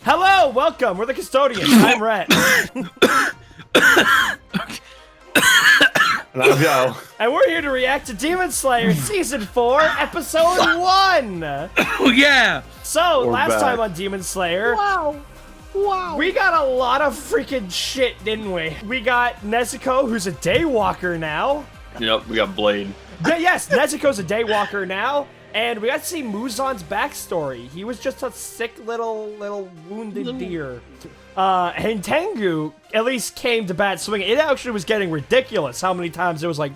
Hello, welcome. We're the Custodians. I'm Rhett. Let's go. And we're here to react to Demon Slayer Season 4, Episode 1. Oh, yeah. So, We're last back. time on Demon Slayer, we got a lot of freaking shit, didn't we? We got Nezuko, who's a daywalker now. Yep, we got Blade. Yes, Nezuko's a daywalker now. And we got to see Muzan's backstory. He was just a sick little wounded deer. And Tengu at least came to bat swinging. It actually was getting ridiculous how many times it was like,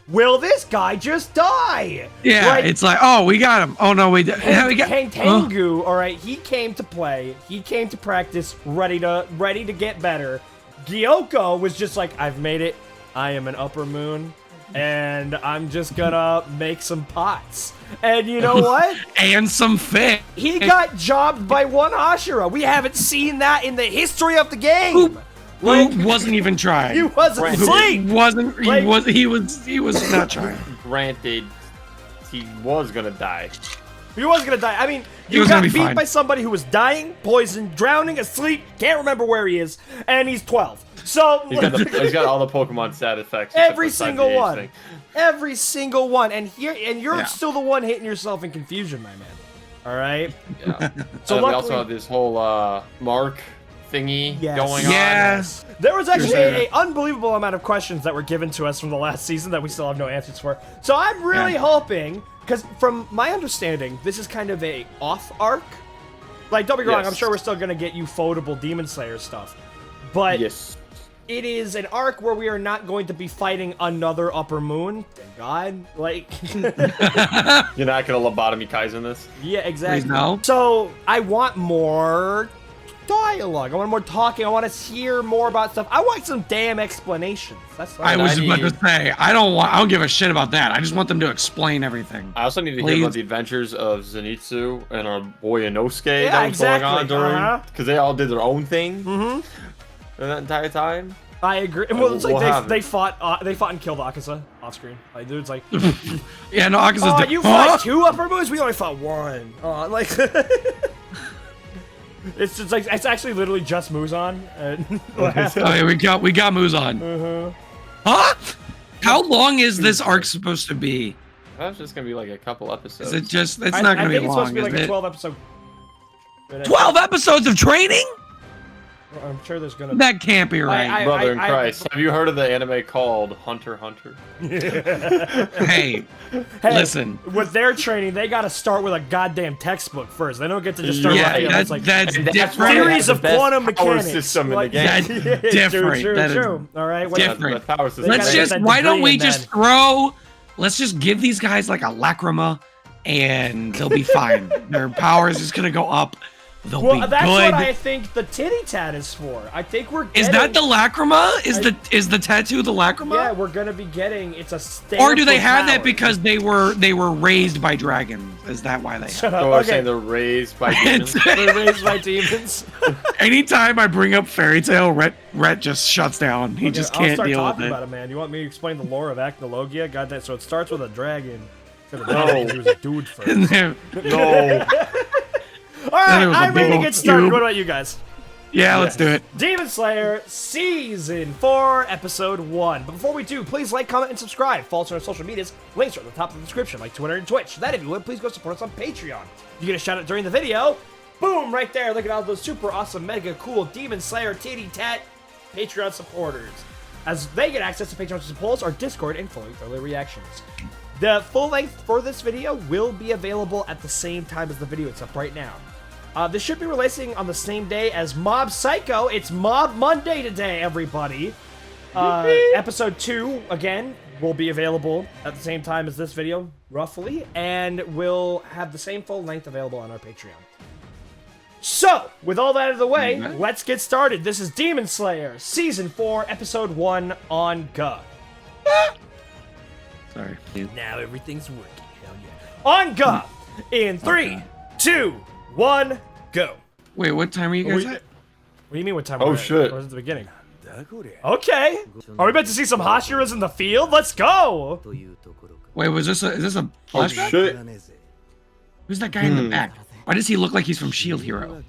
will this guy just die? Yeah, Like, it's like, oh, we got him. Oh, no, we didn't. and Tengu, all right, he came to play. He came to practice, ready to get better. Gyoko was just like, I've made it. I am an upper moon. And I'm just gonna make some pots. And you know what? And some fish. He got jobbed by one Hashira. We haven't seen that in the history of the game. Who wasn't even trying. He wasn't asleep. He was not trying. Granted, he was gonna die. He was gonna die. I mean, He you was got gonna beat be fine. by somebody who was dying, poisoned, drowning, asleep, can't remember where he is, and he's 12. So He's got all the Pokemon stat effects. every except for single the one. thing. Every single one. And you're Yeah. still the one hitting yourself in confusion, my man. All right? Yeah. So So we luckily- also have this whole mark thingy Yes. going on. Yes. There was actually saying an unbelievable amount of questions that were given to us from the last season that we still have no answers for. So I'm really Yeah. hoping, because from my understanding, this is kind of a off arc. Like, don't be wrong, Yes. I'm sure we're still gonna get ufotable Demon Slayer stuff, but Yes. it is an arc where we are not going to be fighting another Upper Moon. Thank God. Like, You're not gonna lobotomy Kaizen this. yeah, exactly. Please no. So I want more dialogue. I want more talking. I want to hear more about stuff. I want some damn explanations. That's what I was I about to need- say, I don't give a shit about that. I just want them to explain everything. I also need to Please. hear about the adventures of Zenitsu and our boy Inosuke Yeah, that was going exactly. on during, Uh-huh. because they all did their own thing that entire time. I agree. Well, it's like We'll have they it. fought and killed Akaza off screen. Like, dude's like, Yeah, no, Akaza's oh, dead. you fought 2 Upper Moons? We only fought 1. Like, it's just like, it's actually literally just Muzan. And Oh, yeah, we got Muzan. Huh? How long is this arc supposed to be? That's just gonna be like a couple episodes. Is it just? It's I not gonna think be it's long, supposed to be like is a it? 12 episode. 12 episodes of training? I'm sure there's gonna be. That can't be right. Brother in Christ, have you heard of the anime called Hunter x Hunter? Hey, Hey, listen. with their training, they gotta start with a goddamn textfield first. They don't get to just start Yeah, with that's, like that's And that's different. why they series have of the best quantum power mechanics. system in the Like, game. That's yeah, different. True, That is true. All right, what- different. The power system. Let's gotta just, get that why don't degree we and just then- let's just give these guys like a lacrima and they'll be fine. Their power is just gonna go up. They'll Well, be that's good. what I think the titty tat is for. I think we're Is getting, that the lacrima? Is the tattoo the lacrima? Yeah, we're gonna be getting. It's a stamp. Or do they of have that power. because they were raised by dragons? Is that why they have Shut So up. we're Okay. saying they're raised by demons. They're raised by demons. Anytime I bring up fairy tale, Rhett just shuts down. He just I'll can't start deal with talking it. about it, man. You want me to explain the lore of Acnologia? God, that. So it starts with a dragon. No. He was a dude first. And then- No. All right, it was a I'm big ready to old get started. cube. What about you guys? yeah, let's do it. Demon Slayer Season 4, Episode 1. But before we do, please like, comment, and subscribe. Follow us on our social medias. Links are at the top of the description, like Twitter and Twitch. That, if you would, please go support us on Patreon. You get a shout out during the video. Boom, right there. Look at all those super awesome, mega cool Demon Slayer titty tat Patreon supporters, as they get access to Patreon polls, our Discord, and full-length early reactions. The full length for this video will be available at the same time as the video it's up right now. This should be releasing on the same day as Mob Psycho. It's Mob Monday today, everybody. Episode 2, again, will be available at the same time as this video, roughly, and will have the same full length available on our Patreon. So, with all that out of the way, let's get started. This is Demon Slayer, Season 4, Episode 1 on Go. Sorry. Now everything's working. Hell yeah. On Go! In 3, 2, 1, go. Wait, what time are you guys at? What do you mean what time Oh, we're at? shit. Or is it the beginning? Okay. Are we about to see some Hashiras in the field? Let's go! Wait, is this a Oh flashback? shit. Who's that guy in the back? Why does he look like he's from Shield Hero?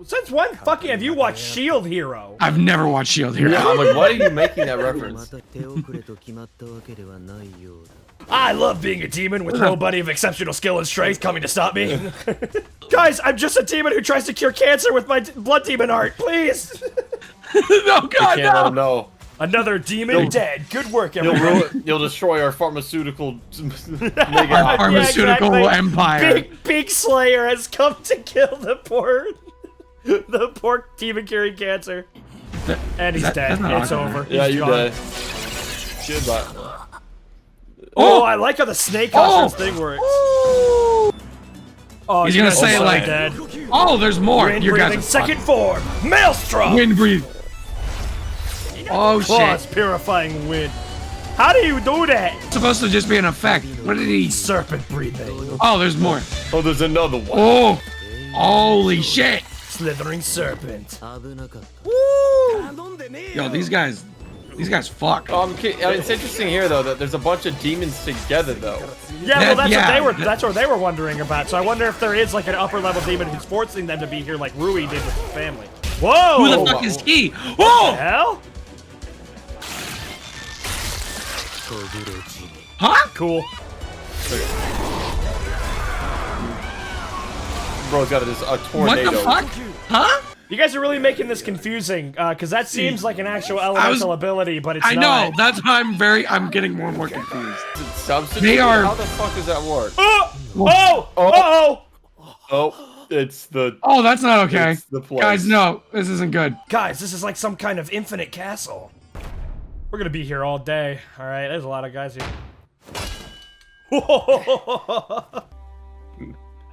Since when fucking have you watched Shield Hero? I've never watched Shield Hero. Yeah, I'm like, why are you making that reference? I love being a demon with nobody of exceptional skill and strength coming to stop me. Guys, I'm just a demon who tries to cure cancer with my blood demon art, please. No, God, Can't let no. him know. Another demon dead. Good work, everyone. You'll destroy our pharmaceutical Our pharmaceutical exactly. empire. Big Slayer has come to kill the poor demon curing cancer. And he's dead. that's not It's awesome. over. Yeah, He's you gone. die. Goodbye. Oh, I like how the snake Hashira's thing works. Oh, He's you gonna guys say are so like, dead. oh, there's more. Wind You guys breathing, are second form, Maelstrom. Wind breathe. Oh Claws, shit. purifying wind. How do you do that? It's supposed to just be an effect. What did he? Serpent breathing. Oh, there's more. Oh, there's another one. Oh, holy shit. Slithering serpent. Yo, these guys fuck. It's interesting here though that there's a bunch of demons together though. Yeah, well, Yeah, that's what they were wondering about. So I wonder if there is like an upper level demon who's forcing them to be here, like Rui did with his family. Whoa! Who the fuck is he? Whoa! Hell? Huh? Cool. Bro's got a What tornado. the fuck? Huh? You guys are really making this confusing, because that seems like an actual elemental ability, but it's I not. know. That's why I'm getting more and more confused. Substitute? They are- How the fuck does that work? Oh! Oh! Oh! Oh, it's the. Oh, that's not okay. It's the place. Guys, no, this isn't good. Guys, this is like some kind of infinite castle. We're gonna be here all day. All right, there's a lot of guys here.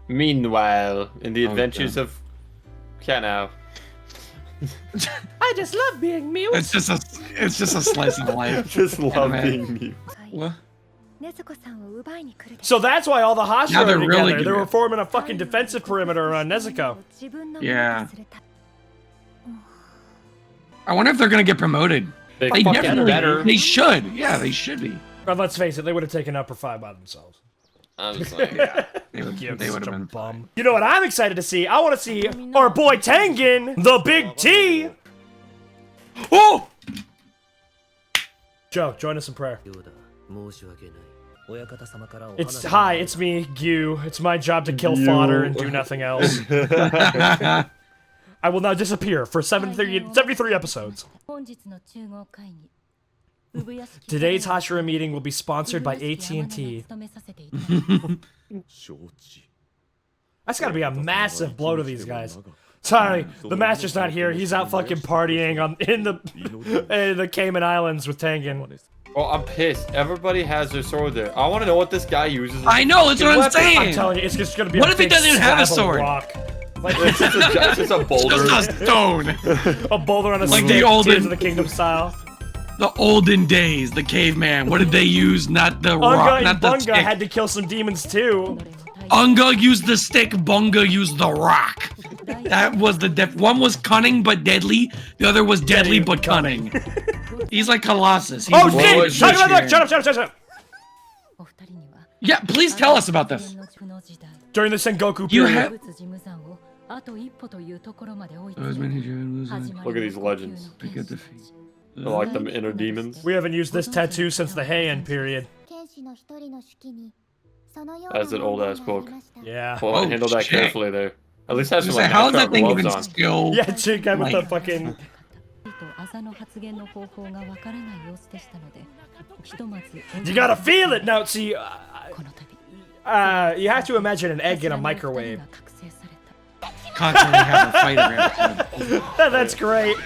Meanwhile, in the adventures of Kanao. I just love being mute. It's just a slice of life. Just love man. being mute. What? So that's why all the Hashira Now they're are really together. They good. were forming a fucking defensive perimeter around Nezuko. Yeah. I wonder if they're gonna get promoted. They They fucking definitely better. They should. Yeah, they should be. But let's face it, they would have taken Upper 5 by themselves. I'm just like, They would Gyo's have such a been. bum. You know what I'm excited to see? I want to see our boy Tengen, the Big T. Oh! Joe, join us in prayer. It's me, Gyu. It's my job to kill fodder and do nothing else. I will now disappear for 73 episodes. Today's Hashira meeting will be sponsored by AT&T. That's gotta be a massive blow to these guys. Sorry, the master's not here. He's out fucking partying in the Cayman Islands with Tengen. oh, I'm pissed. Everybody has their sword there. I want to know what this guy uses. I know. That's what I'm I'm saying. telling you, it's just gonna be What a if he big doesn't have a slab of sword? rock. Like It's just a boulder. Just a stone. a boulder on a Like stick, the olden- Tears of the Kingdom style. The olden days, the caveman. What did they use? Not the Unga rock, and not the Bunga stick. had to kill some demons too. Unga used the stick, Bunga used the rock. That was the one was cunning but deadly. The other was deadly but cunning. He's like Colossus. He's Oh way shit! Talk about that! richer. Shut up! Yeah, please tell us about this. During the Sengoku You period. have. Look at these legends. They're like them inner demons. We haven't used this tattoo since the Heian period. That's an old ass book. Yeah. Well, Oh, handle that shit. carefully there. At least have some So like how is natural that thing gloves even on. still? Yeah, chick guy with the Like- fucking. You gotta feel it now. See, you have to imagine an egg in a microwave. Constantly have a fight around. That's great.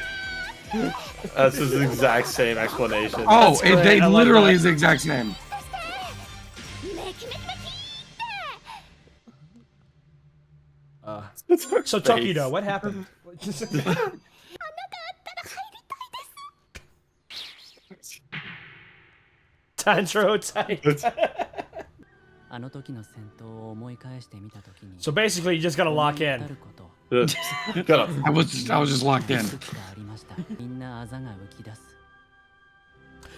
That's his exact same explanation. Oh, That's great. they I love literally that. is the exact same. So Tokido, what happened? Tanjiro type. So basically, you just gotta lock in. Got him. I was just locked in.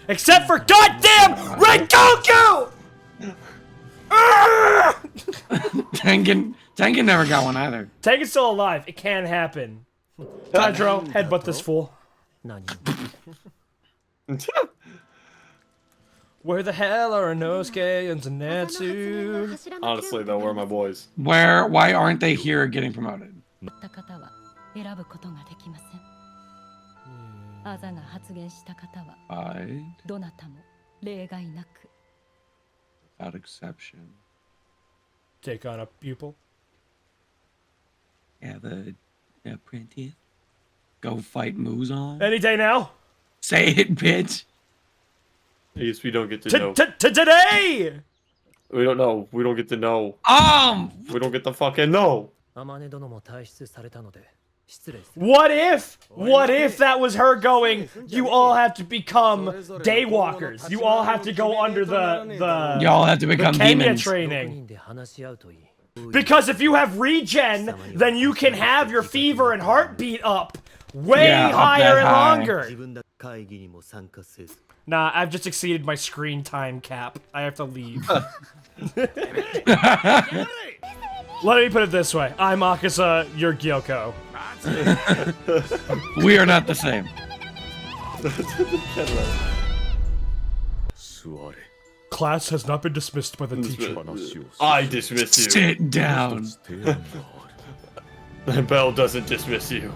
Except for goddamn Red Goku! Tengen never got one either. Tengen's still alive. It can happen. Tanjiro, headbutt this fool. Where the hell are Inosuke and Zenitsu? Honestly, though, where are my boys? Why aren't they here getting promoted? I, without exception. Take on a pupil. Yeah, the apprentice. Go fight Muzan. Any day now. Say it, bitch. I guess we don't get to know. Today! We don't know. We don't get to know. We don't get to fucking know. What if that was her going, you all have to become daywalkers. You all have to go under the Y'all have to become Kenya demons. training. Because if you have regen, then you can have your fever and heartbeat up way up higher that and high. longer. Nah, I've just exceeded my screen time cap. I have to leave. Let me put it this way. I'm Akaza, you're Gyoko. We are not the same. Class has not been dismissed by the teacher. I dismiss you. Sit down. The bell doesn't dismiss you.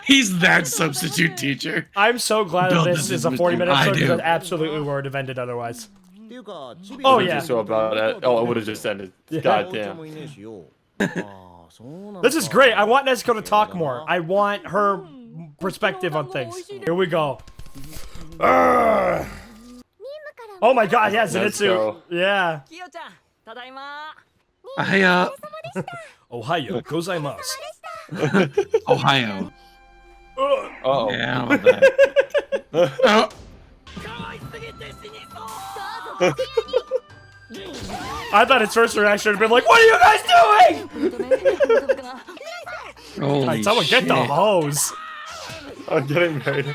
He's that substitute teacher. I'm so glad that Bill this is a doesn't 40-minute I episode do. because it absolutely would have ended otherwise. Oh, yeah. So about it. Oh, it would have just ended. God damn. This is great. I want Nezuko to talk more. I want her perspective on things. Here we go. Urgh. Oh my god, yeah, Zenitsu. Yeah. Ohio gozaimasu. Ohio. Uh-oh. Yeah, I don't know that. I thought its first reaction would have been like, what are you guys doing? Holy Alright, someone shit. get the hose. I'm getting married.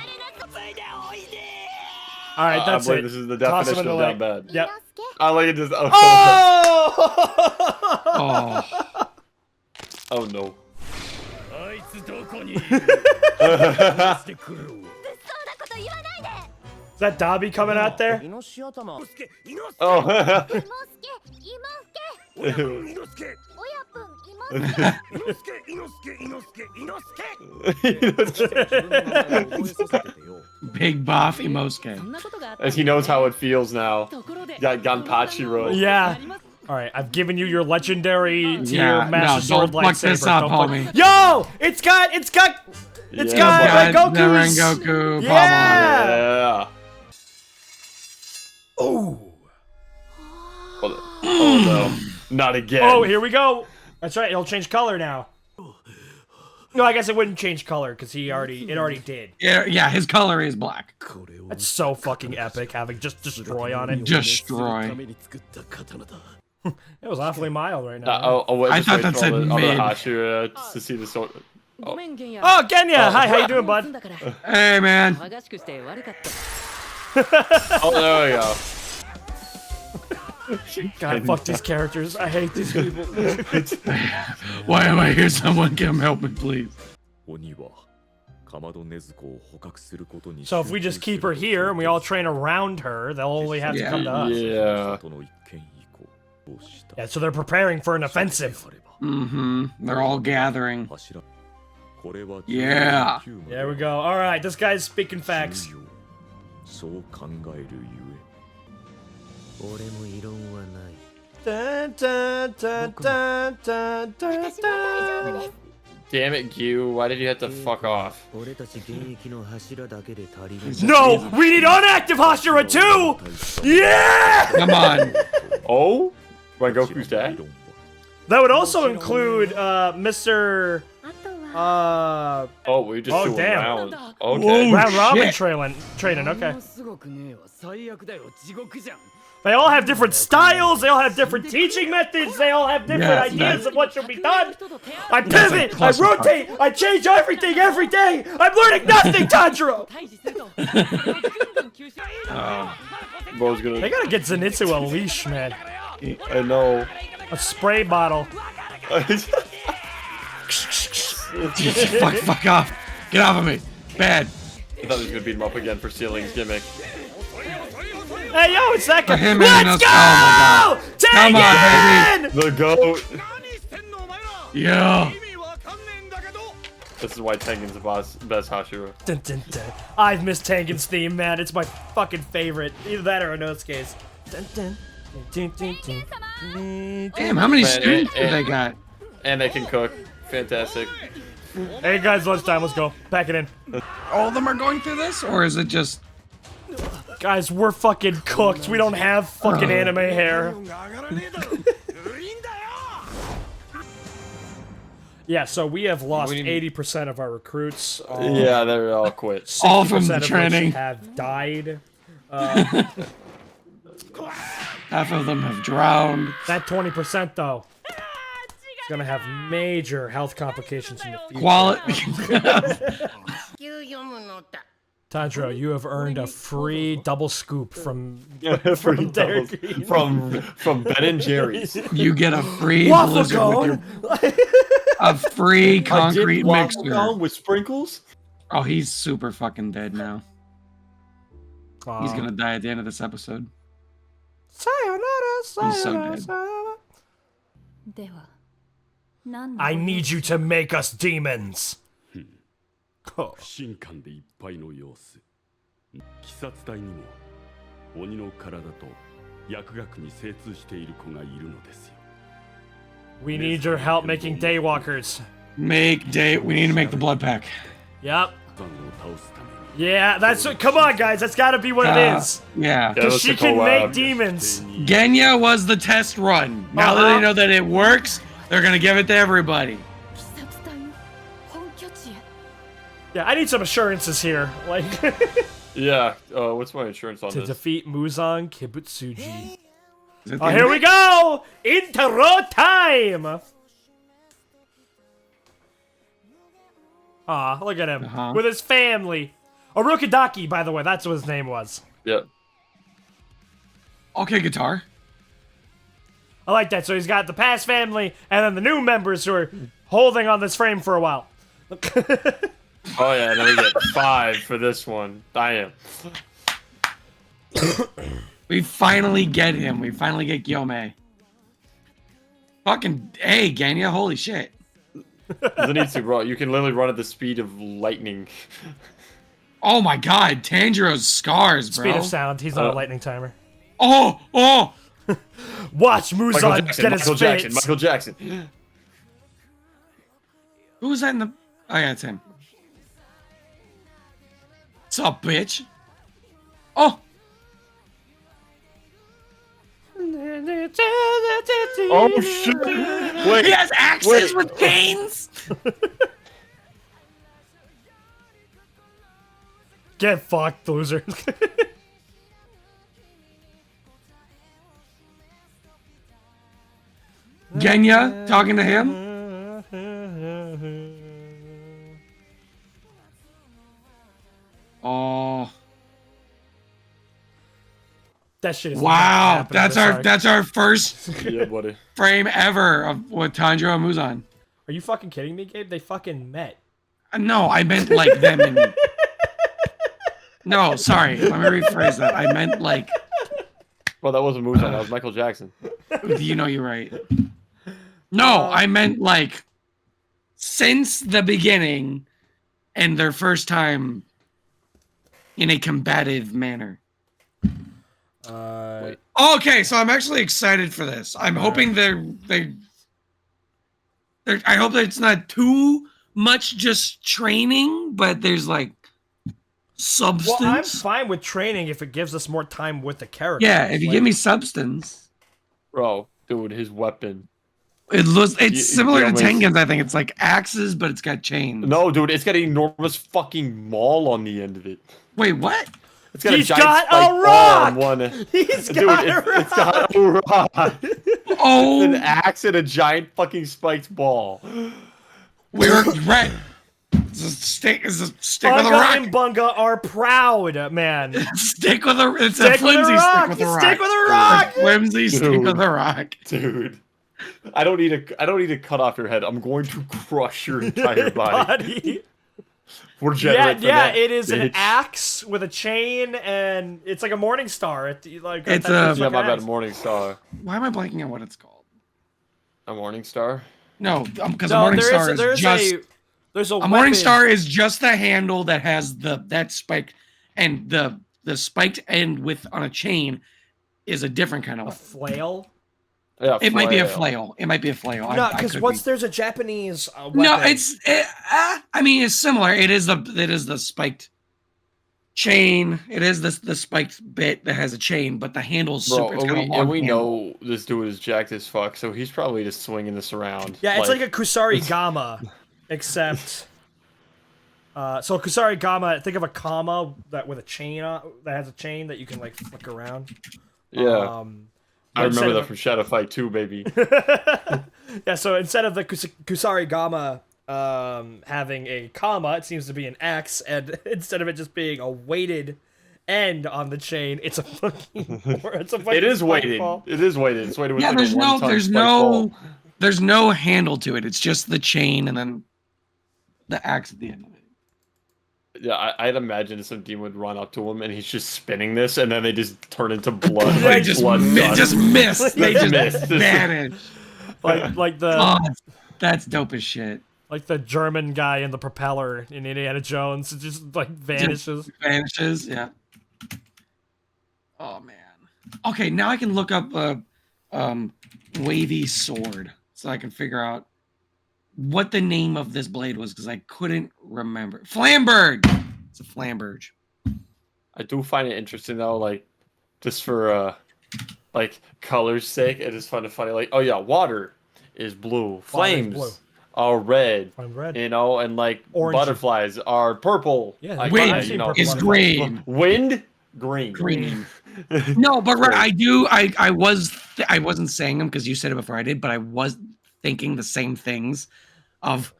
Alright, that's I it. believe this is the Toss him definition in of the down leg. bad. Yep. I like it just. Oh! Oh! Oh. Oh no. Is that Dabi coming out there? Oh. Big Boff Imosuke. And he knows how it feels now. Got Ganpachiro. Yeah. Alright, I've given you your legendary tier Yeah, Master no, Sword don't fuck lightsaber. this up, Don't fuck- homie. Yo! It's got Goku's... Rengoku, Yeah! Yeah. Oh. Oh no. Not again. Oh, here we go. That's right, it'll change color now. No, I guess it wouldn't change color because it already did. Yeah, his color is black. That's so fucking epic having just destroy on it. Destroy. It was awfully mild right now. I thought that said other mid. Hashira to see the sword. Oh, Genya! Hi, how you doing, bud? Hey, man. Oh, there we go. God, fuck these characters. I hate these people. Why am I here? Someone come help me, please. So if we just keep her here and we all train around her, they'll only have to come to us. Yeah. Yeah, so they're preparing for an offensive. Mm-hmm. They're all gathering. Yeah. There we go. All right, this guy's speaking facts. Dun, dun, dun, dun, dun, dun, dun. Damn it, Gyu. Why did you have to fuck off? No, we need unactive Hashira too! Yeah! Come on. Oh? Rengoku's dad? That would also include, Mr. Oh, we just doing damn. rounds. Okay. Whoa. Round Robin shit. training, okay. They all have different styles, they all have different teaching methods, they all have different Yeah, ideas of what should be done. I That's a pivot, I cluster part. rotate, I change everything every day. I'm learning nothing, Tanjiro! Bro's gonna. They gotta get Zenitsu a leash, man. I know. A spray bottle. Fuck off. Get off of me. Bad. I thought he was gonna beat him up again for stealing his gimmick. Hey, yo, it's that guy. him, Let's go! oh Take Come on, it! The GOAT. Yeah. This is why Tengen's the best Hashira. Dun, dun, dun. I've missed Tengen's theme, man. It's my fucking favorite. Either that or Inosuke's. Dun, dun, dun, dun, dun, dun. Damn, how many Man, students have they got? And they can cook. Fantastic. Hey guys, lunchtime. Let's go. Pack it in. All of them are going through this, or is it just? Guys, we're fucking cooked. We don't have fucking anime hair. Yeah, so we have lost 80% of our recruits. Yeah, they're all quit. All from 60% of training. which have died. Half of them have drowned. That 20% though, is gonna have major health complications in the future. Quality. Tanjiro, you have earned a free double scoop from from Dairy Queen. from Ben and Jerry's. You get a free Waffle blizzard cone. with your, a free concrete A waffle mixer. cone with sprinkles. Oh, he's super fucking dead now. Aw. He's gonna die at the end of this episode. Sayonara, He's so sayonara, dead. sayonara. I need you to make us demons. Oh. 不信感でいっぱいの様子。鬼殺隊にも鬼の体と薬学に精通している子がいるのですよ。 We need your help making daywalkers. We need to make the blood pack. Yep. ザンを倒すために Yeah, that's what. Come on, guys. That's gotta be what it is. Yeah. Yeah. Because she let's can go make loud. demons. Genya was the test run. Now that they know that it works, they're gonna give it to everybody. Yeah, I need some assurances here. Like, Yeah. What's my insurance on to this? defeat Muzan Kibutsuji. Is it Oh, the- here we go! Intro time! Aw, look at him. With his family. Arukidaki, by the way, that's what his name was. Yeah. Okay, guitar. I like that. So he's got the past family, and then the new members who are holding on this frame for a while. Oh yeah, and then we get 5 for this one. Damn. We finally get him. We finally get Gyome. Fucking hey, Genya, holy shit. Zenitsu, bro, you can literally run at the speed of lightning. Oh my god, Tanjiro's scars, bro. Speed of sound. He's not a lightning timer. Oh, oh! Watch Muzan get his Michael Jackson, fits. Michael Jackson. Who was that in the... Oh yeah, it's him. What's up, bitch? Oh! Oh shit! Wait, He has axes with canes? Get fucked, loser. Genya talking to him? Oh. That shit is Wow, that's our first yeah, buddy. frame ever of with Tanjiro and Muzan. Are you fucking kidding me, Gabe? They fucking met. No, I meant like them and... No, sorry. Let me rephrase that. I meant like... Well, that wasn't Muzan, that was Michael Jackson. You know you're right. No, I meant like... Since the beginning and their first time in a combative manner. Wait. Okay, so I'm actually excited for this. I'm hoping they're I hope that it's not too much just training, but there's like substance. Well, I'm fine with training if it gives us more time with the character. Yeah, if you give me substance. Bro, dude, his weapon. It's similar to almost- Tengen's, I think. It's like axes, but it's got chains. No, dude, it's got an enormous fucking maul on the end of it. Wait, what? It's got He's a giant got spike a ball rock! on one. He's Dude, got a it's got a rock. Oh, An axe and a giant fucking spiked ball. we were Rhett. Stick with a Bunga rock. and Bunga are proud, man. Stick with a. It's Stick a with a flimsy rock. stick with a rock. Stick with a rock. It's a flimsy stick Dude. with a rock. Dude. I don't need to cut off your head. I'm going to crush your entire body. We're generate for that, it is an bitch. axe with a chain, and it's like a morning star. It's Yeah, like my an bad. axe. Morning Star. Why am I blanking on what it's called? A Morning Star? No, because a No, morning star is there's just there's a a weapon. morning star is just the handle that has that spiked, and the spiked end with on a chain is a different kind of A weapon. flail. Yeah, it might be a flail. It might be a flail. No, because there's a Japanese weapon. No, I mean, it's similar. It is the spiked chain. It is the spiked bit that has a chain, but the handle's super. It's got a long and we handle. know this dude is jacked as fuck, so he's probably just swinging this around. Yeah, it's like a Kusari Gama, except. So Kusari Gama, think of a kama that with a chain that has a chain that you can like flick around. Yeah. I remember that of from Shadow Fight 2, baby. Yeah, so instead of the Kusari Gama having a comma, it seems to be an X, and instead of it just being a weighted end on the chain, it's a fucking. It is weighted. ball. It is weighted. It's weighted with Yeah, like there's a one-ton there's spiked no ball. there's no handle to it. It's just the chain and then the axe at the end of it. Yeah, I'd imagine some demon would run up to him and he's just spinning this, and then they just turn into blood. Yeah, like just blood guts. just missed. They just Missed. vanished. Like the Oh, that's dope as shit. like the German guy in the propeller in Indiana Jones, it just like vanishes. Just vanishes. Yeah. Oh man. Okay, now I can look up a wavy sword so I can figure out what the name of this blade was because I couldn't remember. Flamberge. It's a flamberge. I do find it interesting though, like just for like color's sake, it is funny. Like, oh yeah, water is blue, flames blue. are red, I'm red. you know, and like Orange. butterflies are purple. Yeah, Like, Wind I've seen purple is butterflies. green. Wind, green. Green. No, but I wasn't saying them because you said it before I did, but I was thinking the same things. Of,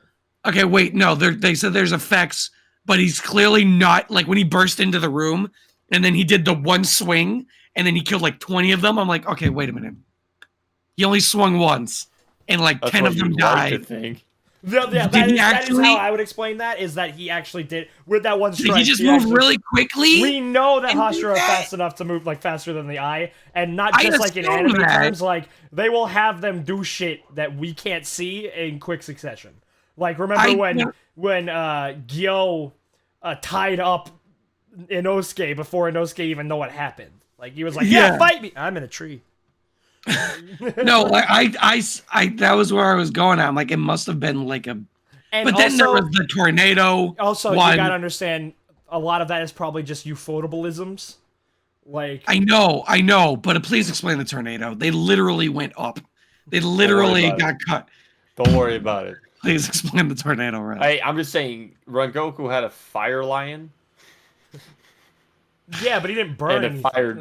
okay, wait, no, they said there's effects, but he's clearly not, like when he burst into the room and then he did the one swing and then he killed like 20 of them. I'm like, okay, wait a minute. He only swung once and like That's 10 what of them you'd like to died. think. Yeah, Did he that is actually- how I would explain that. Is that he actually did with that one Did strike? he just he move actually- really quickly? We know that And Hashira that- fast enough to move like faster than the eye, and not I just like in assumed anime that. terms. Like they will have them do shit that we can't see in quick succession. Like remember when Gyo tied up Inosuke before Inosuke even know what happened. Like he was like, "Yeah, fight me." I'm in a tree. No, I that was where I was going at. I'm like, it must have been like a. And But then there was the tornado. Also, one. you gotta understand, a lot of that is probably just ufotabilisms. Like I know, but please explain the tornado. They literally went up. They literally about got it. cut. Don't worry about it. Please explain the tornado, right? Hey, I'm just saying, Rengoku had a fire lion yeah, but he didn't burn and a fire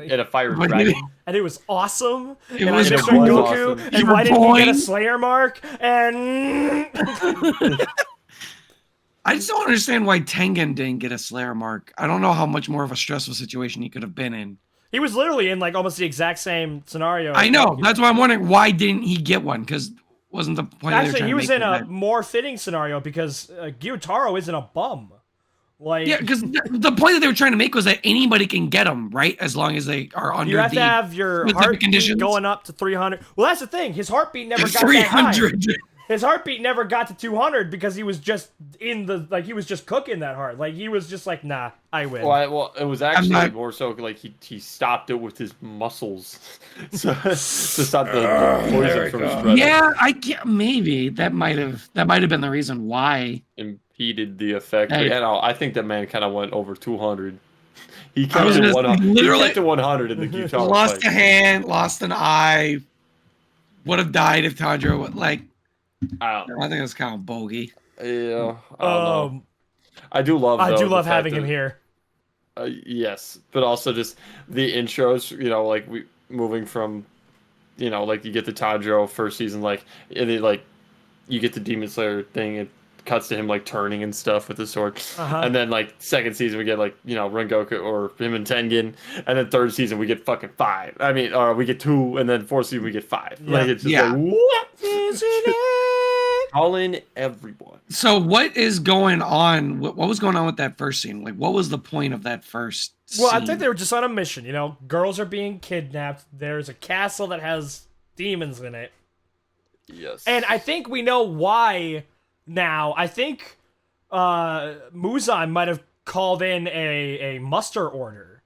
But he dragon. didn't- and it was awesome. It and was I missed cool. Goku. Awesome. And You why were didn't he get a born- Slayer mark? And I just don't understand why Tengen didn't get a Slayer mark. I don't know how much more of a stressful situation he could have been in. he was literally in like almost the exact same scenario. I know. That's why I'm wondering why didn't he get one? Because wasn't the point? Actually, he was in a more fitting scenario because Gyutaro isn't a bum. Like Yeah, because the point that they were trying to make was that anybody can get them, right? As long as they are under you have the to have your specific heartbeat conditions. going up to 300. Well, that's the thing. His heartbeat never got that high. 300. His heartbeat never got to 200 because he was just he was just cooking that hard. Like he was just like, nah, I win. Well, it was actually not- more so like he stopped it with his muscles to stop the poison from spreading. Yeah, maybe that might have been the reason why. Impeded the effect. Hey. But, yeah, no, I think that man kind of went over 200. He I kept was it gonna 100. He literally- kept it 100 in the guitar Lost fight. a hand, lost an eye. Would have died if Tanjiro would like. I think that's kind of bogey. Yeah, I don't know. Um, I do love. I though, do the love fact having that- him here. Yes, but also just the intros. You know, like we moving from, like you get the Tanjiro first season, like and then like you get the Demon Slayer thing. cuts to him like turning and stuff with the sword. Uh-huh. And then like second season we get like Rengoku or him and Tengen, and then third season we get fucking 5. I mean, or we get 2, and then fourth season we get 5. Yeah. Like it's just Yeah. like what? Isn't it? Call in everyone. So what is going on? What was going on with that first scene? Like, what was the point of that first Well, I scene? think they were just on a mission. Girls are being kidnapped. There's a castle that has demons in it. Yes. And I think we know why now. I think Muzan might have called in a muster order.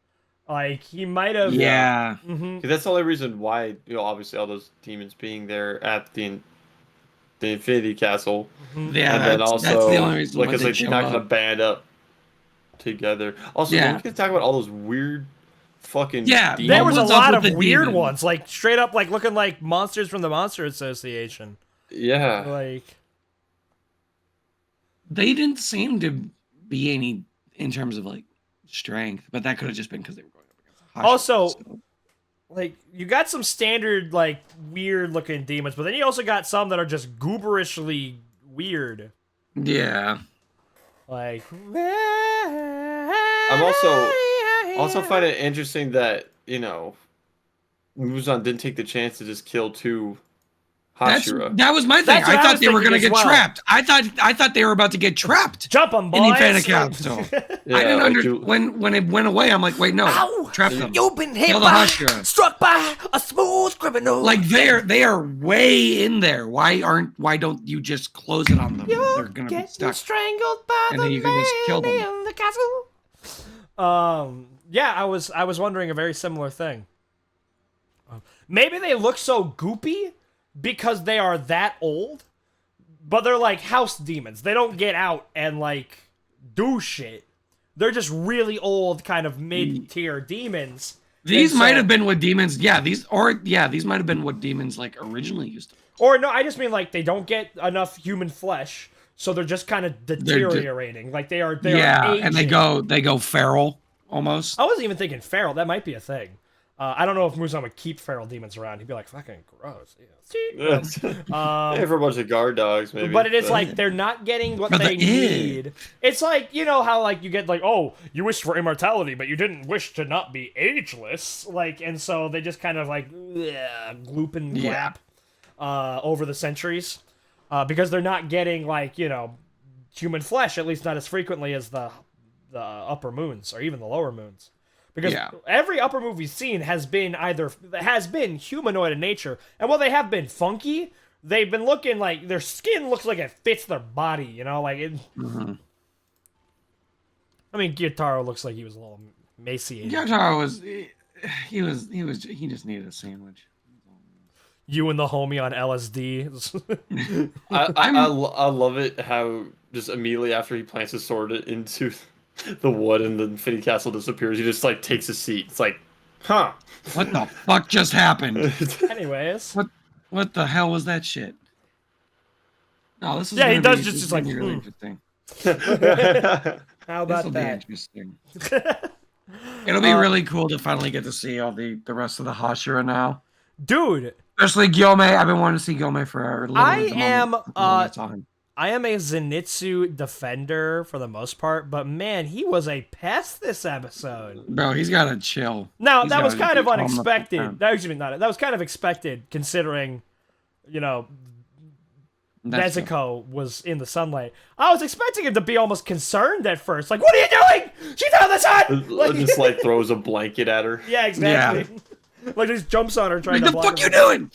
Like, he might have... Yeah. Mhm. That's the only reason why, obviously all those demons being there at the Infinity Castle. Yeah, And then that's also, the only reason why because they they're not going to up. band up together. Also, Yeah. we can talk about all those weird fucking Yeah, demons. There was a What was up lot with of the weird demons? ones. Like, straight up, like, looking like monsters from the Monster Association. Yeah. Like... They didn't seem to be any in terms of like strength, but that could have just been because they were going up against Hashira, Also- so. Like, you got some standard, like, weird-looking demons, but then you also got some that are just gooberishly weird. Yeah. Like... I'm also find it interesting that, Muzan didn't take the chance to just kill 2 Hashira. That was my thing. That's what I I thought was they were thinking gonna as get well. trapped. I thought they were about to get trapped Jump 'em, boys! in the Infinity Castle. Yeah, I didn't like you- when it went away. I'm like, wait, no, Ow! trap them. You've been hit Kill the by, Hashira. struck by a smooth criminal. Like they are way in there. Why don't you just close it on them? They're You're gonna be getting stuck. strangled by And the then you can just kill them. man in the castle. Yeah, I was wondering a very similar thing. Maybe they look so goopy because they are that old, but they're like house demons. They don't get out and like do shit. They're just really old, kind of mid-tier demons. These And might so- have been what demons. Yeah, these might have been what demons like originally used to. Or no, I just mean like they don't get enough human flesh, so they're just kind of deteriorating. Like they are aging. And they go feral almost. I wasn't even thinking feral. That might be a thing. I don't know if Muzan would keep feral demons around. He'd be like, fucking gross. Yeah. Hey, for a bunch of guard dogs, maybe. But it is like they're not getting what But they the need. It's like, how like you get like, oh, you wished for immortality, but you didn't wish to not be ageless. Like, and so they just kind of like gloop and Yeah. glap over the centuries. Because they're not getting like, human flesh, at least not as frequently as the upper moons or even the lower moons. Because every upper moon we've seen has been humanoid in nature, and while they have been funky, they've been looking like their skin looks like it fits their body, like it. Mm-hmm. I mean, Gyutaro looks like he was a little emaciated. Gyutaro he just needed a sandwich. You and the homie on LSD. I love it how just immediately after he plants his sword into the wood and the Infinity Castle disappears, he just like takes a seat. It's like, huh? What the fuck just happened? Anyways. What the hell was that shit? No, this is Yeah, he gonna does be- just this is like, gonna be really hmm. interesting. How This about will be that? interesting. It'll be really cool to finally get to see all the rest of the Hashira now. Dude, Especially Gyome. I've been wanting to see Gyome for literally the moment I saw him. I am a Zenitsu defender for the most part, but man, he was a pest this episode. Bro, he's got to chill. Now, He's that was gotta kind of calm the fuck unexpected. down. That was kind of expected considering, That's true. Nezuko was in the sunlight. I was expecting him to be almost concerned at first. Like, what are you doing? She's out of the sun! Like, just like throws a blanket at her. yeah, exactly. Like, just jumps on her trying Like, to the block fuck her. you doing?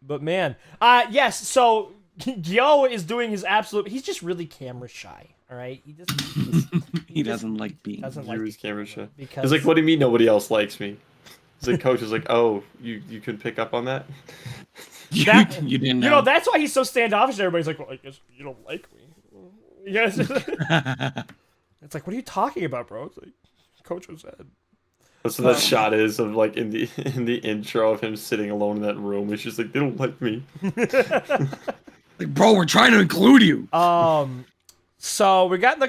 But man, yes. So Gyo is doing his absolute. He's just really camera shy. All right, He doesn't like being. doesn't He like was camera shy. because He's like, what do you mean nobody else likes me? He's like, coach is like, oh, you couldn't pick up on that? That- you didn't know. that's why he's so standoffish. Everybody's like, well, I guess you don't like me. Yes. It's like, what are you talking about, bro? It's like, coach was said. So that shot is of like in the intro of him sitting alone in that room. It's just like they don't like me. Like, bro, we're trying to include you. So we got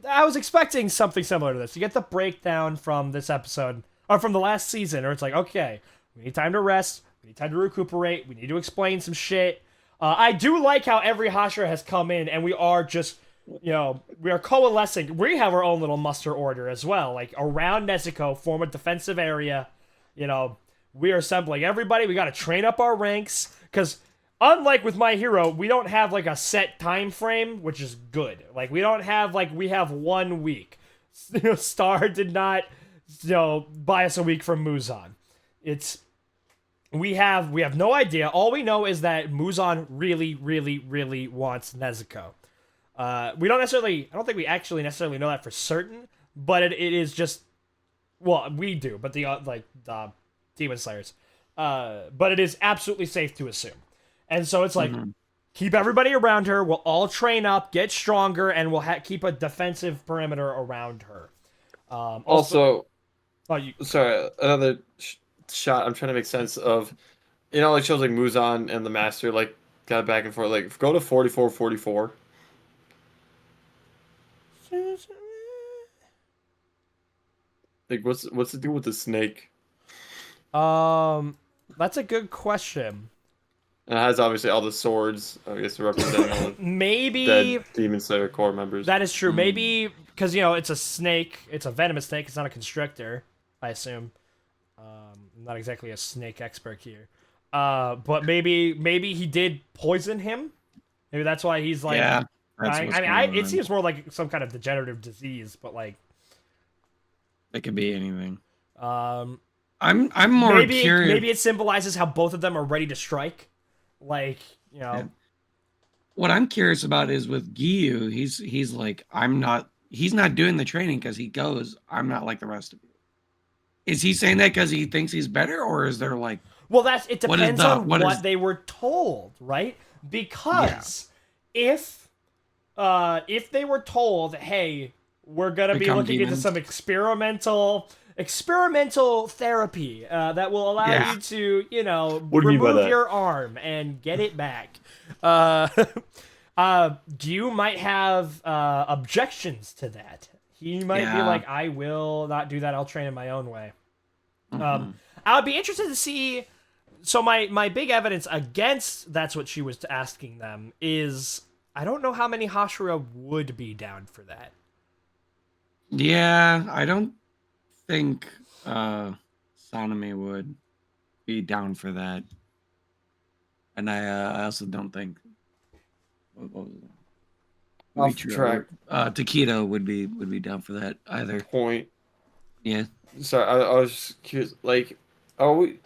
I was expecting something similar to this. You get the breakdown from this episode or from the last season, or it's like, okay, we need time to rest, we need time to recuperate, we need to explain some shit. I do like how every Hashira has come in, and we are just, we are coalescing. We have our own little muster order as well. Like, around Nezuko, form a defensive area. We are assembling everybody. We got to train up our ranks. Because, unlike with My Hero, we don't have, like, a set time frame, which is good. Like, we don't have, like, we have 1 week. Star did not, buy us a week from Muzan. We have no idea. All we know is that Muzan really, really, really wants Nezuko. We don't necessarily, I don't think we actually necessarily know that for certain, but it is just, well, we do, but the Demon Slayers. But it is absolutely safe to assume. And so it's like, keep everybody around her, we'll all train up, get stronger, and we'll keep a defensive perimeter around her. Sorry, another shot. I'm trying to make sense of, like shows like Muzan and the Master like got back and forth. Like go to 44-44. Like what's the deal with the snake? That's a good question. And it has obviously all the swords, I guess, representing all the maybe dead Demon Slayer core members. That is true. Maybe because it's a snake. It's a venomous snake. It's not a constrictor, I assume. I'm not exactly a snake expert here. But maybe he did poison him. Maybe that's why he's like. Yeah. It seems more like some kind of degenerative disease, but like. It could be anything. I'm more curious. Maybe it symbolizes how both of them are ready to strike. Like, Yeah. What I'm curious about is with Giyu, he's like, he's not doing the training because he goes, I'm not like the rest of you. Is he saying that because he thinks he's better, or is there like... Well, it depends on what they were told, right? Because if they were told, hey, we're going to be looking into some experimental therapy that will allow you to, remove your arm and get it back. You might have objections to that. He might be like, I will not do that. I'll train in my own way. I would be interested to see. So my big evidence against that's what she was asking them is I don't know how many Hashira would be down for that. Yeah, I don't think Sanemi would be down for that, and I also don't think Takedo would be down for that either. Point. Yeah. Sorry, I was just curious. Like,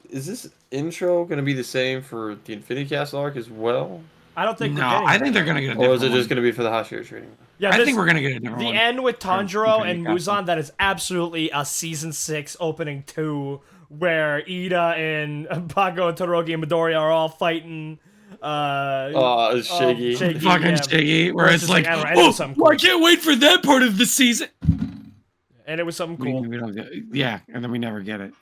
is this intro going to be the same for the Infinity Castle arc as well? I don't think. No, I think they're going to get a different Or is it just going to be for the Hashira training? Yeah, I think we're going to get a different one. The end with Tanjiro and Muzan, that is absolutely a Season 6 Opening 2, where Ida and Bago and Todoroki and Midoriya are all fighting... Shiggy. Fucking Shiggy, where it's like, I can't wait for that part of the season. And it was something cool. We don't and then we never get it.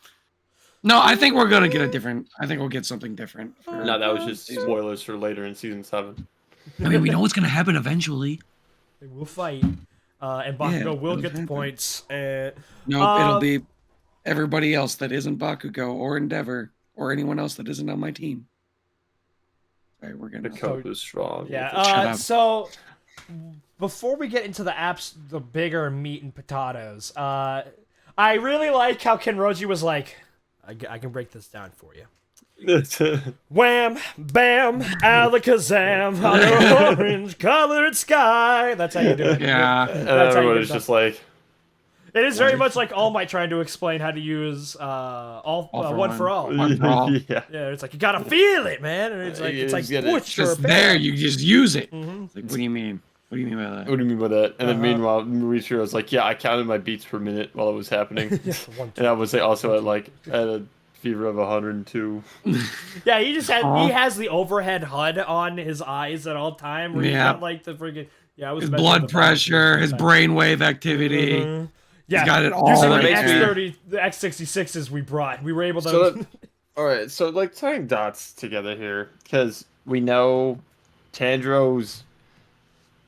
No, I think we're gonna get a different. I think we'll get something different. No, that was just spoilers for later in season 7. I mean, we know what's gonna happen eventually. They will fight, and Bakugo will get the points. No, it'll be everybody else that isn't Bakugo or Endeavor or anyone else that isn't on my team. All right, we're gonna. The cope is strong. Yeah. So before we get into the bigger meat and potatoes, I really like how Kenroji was like, I can break this down for you. Wham, bam, alakazam, on an orange-colored sky. That's how you do it. Yeah. And everybody's just like... It is very much like All Might trying to explain how to use one for all. Yeah, it's like, you gotta feel it, man. And it's like it's just there, you just use it. It's like, what do you mean? What do you mean by that? What do you mean by that? And then meanwhile, Mauricio was like, I counted my beats per minute while it was happening. And I was also at a fever of 102. Yeah, he has the overhead HUD on his eyes at all time. Where he's got like the freaking his blood pressure, his brainwave activity. Yeah, he's got it all. Using the X30, the X66s we brought, we were able to. All right, so tying dots together here, because we know Tanjiro's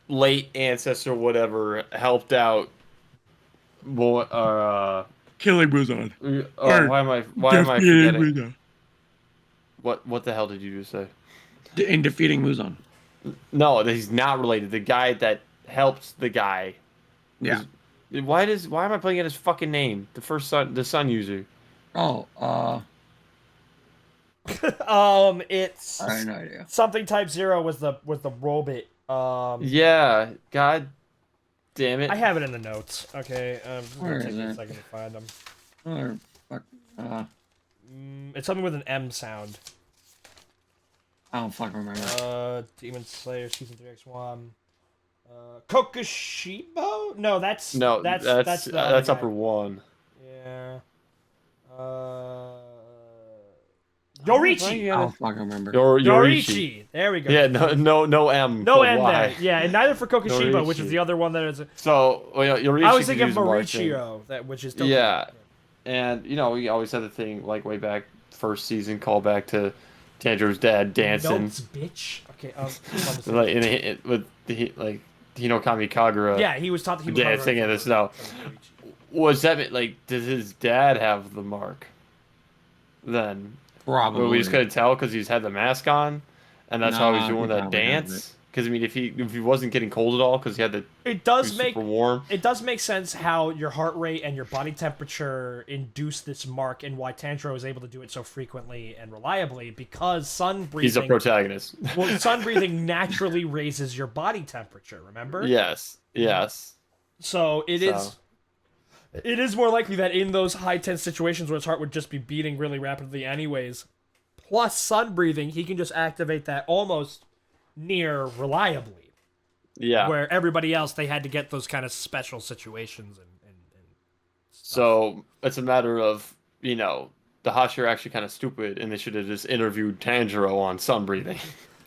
late ancestor, whatever, helped out. Killing Muzan. Why am I forgetting? What the hell did you just say? in defeating Muzan. No, he's not related. The guy that helps the guy. Yeah. Why am I playing at his fucking name? The sun user. Oh, It's I have no idea. something type 0 was the robot. Yeah, god damn it. I have it in the notes. Okay, just Where gonna take is me a it? second to find them. Oh, fuck. It's something with an M sound. I don't fucking remember. Demon Slayer season 3x1. Kokushibo? No, that's the that's other guy. upper one. Yeah. I Yorichi. don't fucking remember. Yorichi. There we go. Yeah, no M. No for M Y. there. Yeah, and neither for Kokushibo, which is Yorichi. the other one that is. So, Yorichi. I was could thinking use marching. Mauricio, which is. Tokyo. Yeah, and we always had the thing like way back first season callback to Tanjiro's dad dancing. Notes, bitch. Okay. With Hinokami Kagura. Yeah, he was taught that he was dancing in the snow. Was that like? Did his dad have the mark? Then Probably. we just couldn't tell because he's had the mask on, and that's how he's doing he that probably has dance. Because I mean, if he wasn't getting cold at all, because he had the It does he was make super warm. it does make sense how your heart rate and your body temperature induce this mark, and why Tanjiro is able to do it so frequently and reliably because sun breathing. He's a protagonist. Well, sun breathing naturally raises your body temperature. Remember? Yes. So it is more likely that in those high tense situations where his heart would just be beating really rapidly anyways, plus sun breathing, he can just activate that almost near reliably. Yeah. Where everybody else, they had to get those kind of special situations and So it's a matter of, the Hashira are actually kind of stupid, and they should have just interviewed Tanjiro on sun breathing.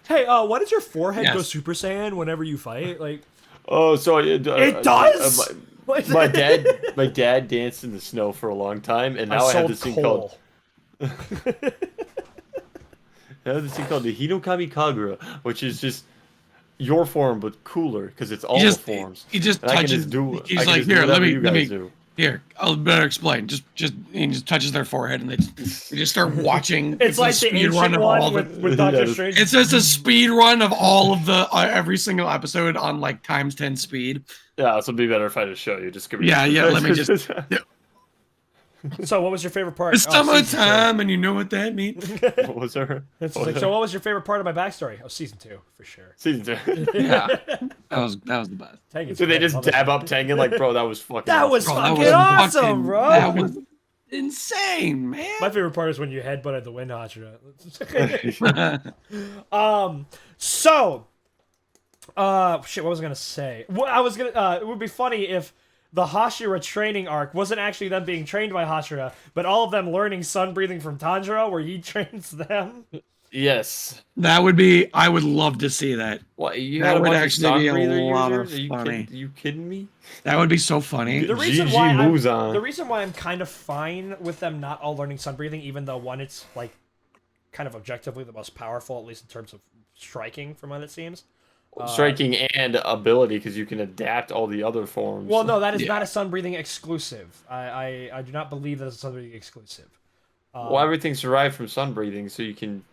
Hey, why does your forehead go Yes. Super Saiyan whenever you fight? Like, Oh, so it does. my dad danced in the snow for a long time, and now I have this thing called the Hinokami Kagura, which is just your form but cooler because it's all the forms. He just And I can touches. just do. He's I can like, just do here, whatever let you me. guys do. Here, I'll better explain. He just touches their forehead and they just start watching. It's like the ancient one with Doctor Strange. It's just a speed run of all of the every single episode on like times 10 speed. Yeah, this would be better if I just show you. Just give me. Yeah. Let me just. So, what was your favorite part? It's summertime, and you know what that means. What was there? So, what was your favorite part of my backstory? Oh, season 2 for sure. Season 2. Yeah, that was the best. Tengen's So they great. just Love it. dab up Tengen like, bro, that was fucking. That was awesome. fucking awesome, bro. That was insane, man. My favorite part is when you headbutted the wind Hashira. Shit, what was I gonna say? It would be funny if the Hashira training arc wasn't actually them being trained by Hashira, but all of them learning sun breathing from Tanjiro, where he trains them. Yes. That would be. I would love to see that. What you That had a would bunch of actually sun be a breather lot of users? funny. Are you kidding me? That would be so funny. The reason GG why Muzan. the reason why I'm kind of fine with them not all learning sun breathing, even though one, it's like kind of objectively the most powerful, at least in terms of striking, from what it seems. Striking and ability, because you can adapt all the other forms. Well, no, that is Yeah. not a sun breathing exclusive. I do not believe that is a sun breathing exclusive. Well, everything's derived from sun breathing, so you can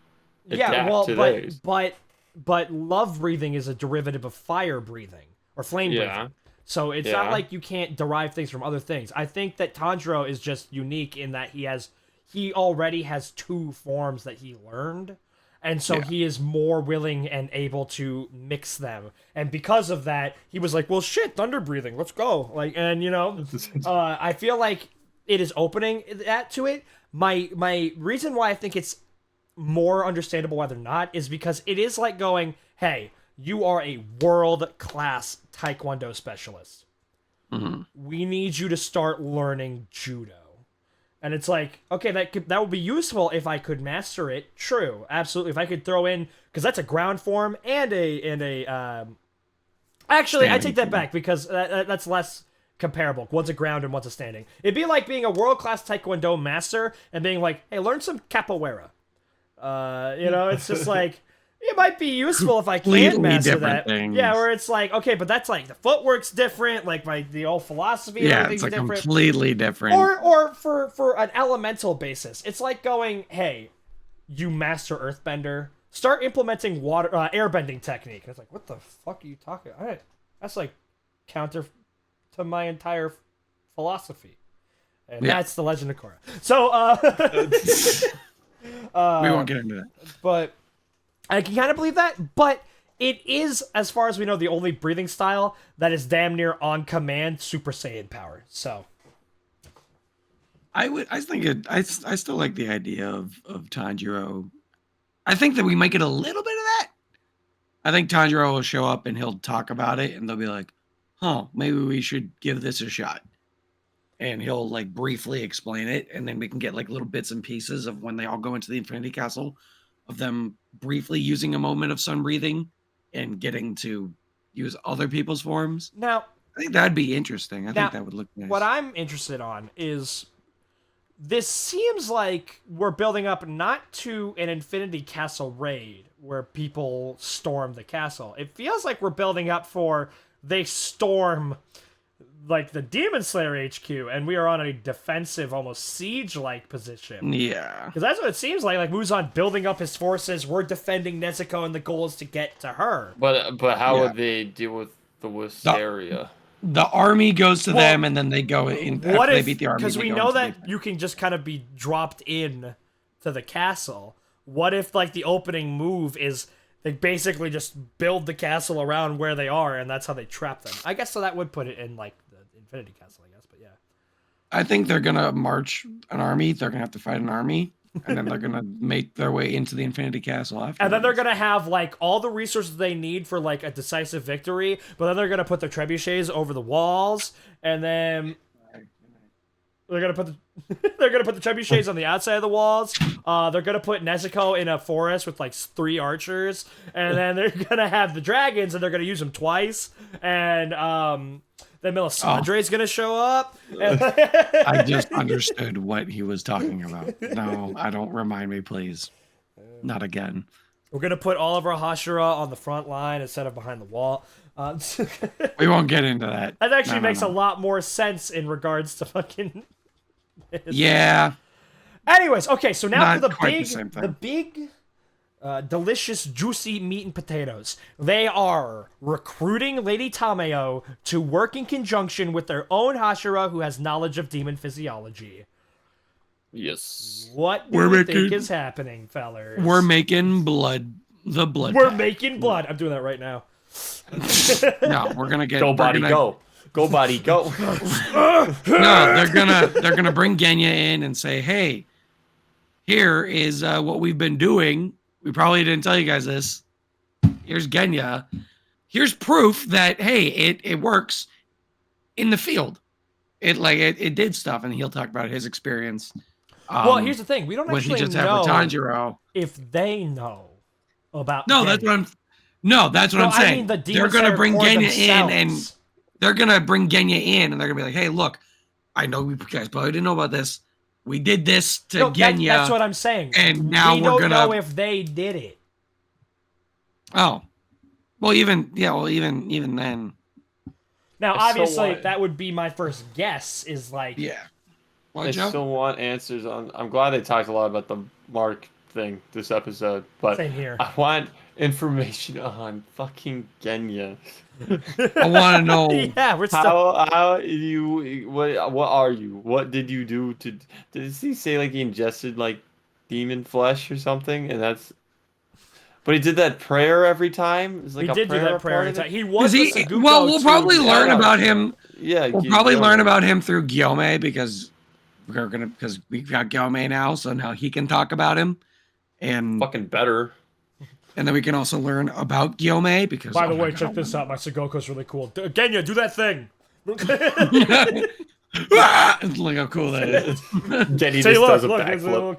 adapt to those. but love breathing is a derivative of fire breathing or flame breathing. So it's not Yeah. like you can't derive things from other things. I think that Tanjiro is just unique in that he already has 2 forms that he learned. And so he is more willing and able to mix them. And because of that, he was like, well, shit, thunder breathing, let's go. Like, and I feel like it is opening that to it. My reason why I think it's more understandable why they're not is because it is like going, hey, you are a world-class Taekwondo specialist. Mhm. We need you to start learning judo. And it's like, okay, that would be useful if I could master it. True, absolutely. If I could throw in, because that's a ground form and a Actually, I take that back because that's less comparable. One's a ground and one's a standing. It'd be like being a world-class Taekwondo master and being like, hey, learn some capoeira. It's just like, it might be useful if I can Completely master different that. things. Yeah, where it's like, okay, but that's like the footwork's different, like the old philosophy and Yeah, everything's it's like different. completely different. Or for an elemental basis. It's like going, hey, you master earthbender, start implementing airbending technique. I was like, what the fuck are you talking about? That's like counter to my entire philosophy. And that's the Legend of Korra. So, we won't get into that. But I can kind of believe that, but it is, as far as we know, the only breathing style that is damn near on command Super Saiyan power. So I still like the idea of Tanjiro. I think that we might get a little bit of that. I think Tanjiro will show up and he'll talk about it, and they'll be like, "Huh, maybe we should give this a shot." And he'll like briefly explain it, and then we can get like little bits and pieces of when they all go into the Infinity Castle, of them briefly using a moment of sun breathing and getting to use other people's forms. Now, I think that'd be interesting. I think that would look nice. What I'm interested on is, this seems like we're building up not to an Infinity Castle raid where people storm the castle. It feels like we're building up for they storm like the Demon Slayer HQ, and we are on a defensive, almost siege-like position. Yeah. Because that's what it seems like. Like, Muzan building up his forces, we're defending Nezuko, and the goal is to get to her. But how would they deal with the Wisteria? The army goes to them, and then they go in. What after if, they beat the army? because we know that you can just kind of be dropped in to the castle. What if, like, the opening move is they basically just build the castle around where they are, and that's how they trap them? I guess so that would put it in, like, the Infinity Castle, I guess, but yeah. I think they're going to march an army. They're going to have to fight an army, and then they're going to make their way into the Infinity Castle afterwards. And then they're going to have, like, all the resources they need for, like, a decisive victory, but then they're going to put their trebuchets over the walls, and then they're going to put the trebuchets on the outside of the walls. They're going to put Nezuko in a forest with, like, 3 archers, and then they're going to have the dragons, and they're going to use them twice, and then Melisandre's going to show up. I just understood what he was talking about. No, I don't. Remind me, please. Not again. We're going to put all of our Hashira on the front line instead of behind the wall. We won't get into that. That actually makes a lot more sense in regards to fucking... Yeah. Anyways, okay, so now Not for quite the big, delicious, juicy meat and potatoes. They are recruiting Lady Tameo to work in conjunction with their own Hashira who has knowledge of demon physiology. Yes. What do you think is happening, fellers? We're making blood. The blood. We're making blood. I'm doing that right now. No, we're gonna get. Go body, go. Go body, go. No, they're gonna bring Genya in and say, "Hey, here is what we've been doing. We probably didn't tell you guys this. Here's Genya. Here's proof that hey, it works in the field. It did stuff." And he'll talk about his experience. Well, here's the thing: we don't actually know Tanjiro. if they know about. No, Genya. that's what I'm saying. I mean, the they're gonna bring Genya in, and themselves. they're gonna bring Genya in, and they're gonna be like, "Hey, look, I know you guys probably didn't know about this. We did this to Genya. That's what I'm saying. And now we we're don't gonna know if they did it. Oh, well, even then. Now, I still obviously, want- that would be my first guess. Is like, Yeah. I What, Joe? still want answers on. I'm glad they talked a lot about the Mark thing this episode, but Same here. I want information on fucking Genya. I want to know. yeah, we're still. How you what are you? What did you do to? Did he say like he ingested like demon flesh or something? And that's. But he did that prayer every time. It's like He a did do that prayer. part every of it? time. He was. Is the he, Saguko well, we'll probably to- learn about him. Yeah, We'll probably learn about him through Gyome because we've got Gyome now, so now he can talk about him, and fucking better. and then we can also learn about Gyome because. By the oh my way, God, check this out. My Sagoko's really cool. Genya, do that thing. Look how cool that is. Genny Say, just look, does a look, it's a backflip. little...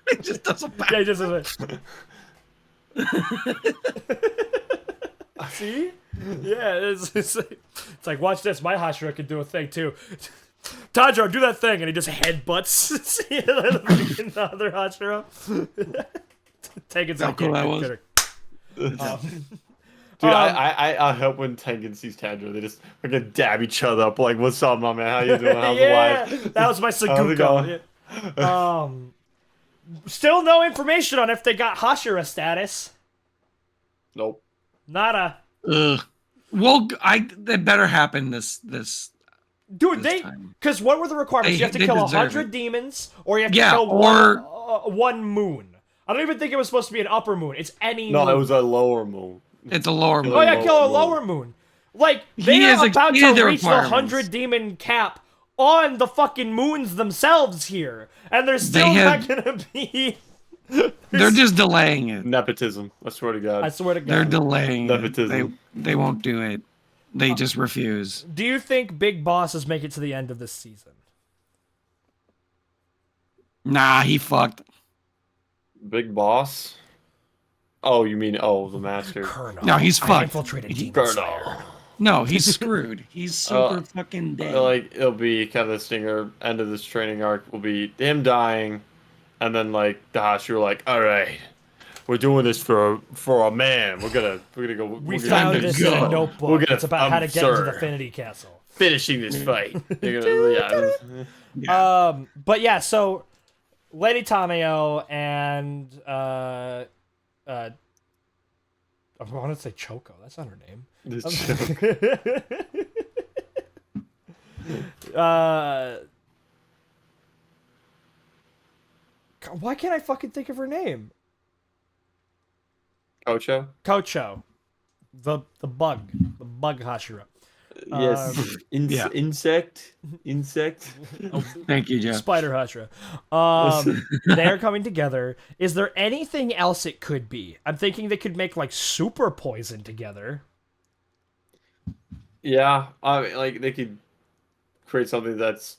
It just doesn't. Yeah, he just does it. See? Yeah, it's like, watch this. My Hashira can do a thing, too. Tanjiro, do that thing. And he just headbutts the other Hashira. Tengen's How like, cool yeah, that good was. kidder. Dude, I hope when Tengen sees Tanjiro, they just fucking dab each other up. Like, what's up, my man? How you doing? How's yeah, the life? that was my How's it going? Saguko. Yeah. Still no information on if they got Hashira status. Nope. Nada. Ugh. Well, that better happen this Dude, this time. because what were the requirements? You have to They kill deserve 100 it. demons, or you have to Yeah, kill or- one moon. I don't even think it was supposed to be an upper moon. It's any No, moon. it was a lower moon. It's a lower moon. Oh yeah, low- kill a low. lower moon. Like, He they're is about exceeded to the reach the requirements. 100 demon cap on the fucking moons themselves here. And they're still They not have- gonna be... They're just delaying it. Nepotism. I swear to God. I swear to God. They're delaying it. Nepotism. They won't do it. They just refuse. Do you think big bosses make it to the end of this season? Nah, he fucked. Big boss. Oh, you mean the master? Colonel. No, he's I fucked. infiltrated He- Demon Slayer. No, he's screwed. He's super fucking dead. Like it'll be kind of the stinger. End of this training arc will be him dying, and then like the Hashira like, all right, we're doing this for a man. We're gonna go. We we're found gonna this go. in a We're notebook. gonna- It's about how to get into sir. the Infinity Castle. finishing this fight. They're gonna, yeah. But yeah, so Lady Tameo and I want to say Choco. That's not her name. This Why can't I fucking think of her name? Ocho? Kocho. The bug Hashira. Yes. yeah. Insect. Thank you, Jeff. Spider Hashira. They're coming together. Is there anything else it could be? I'm thinking they could make like super poison together. Yeah, I mean, like they could create something that's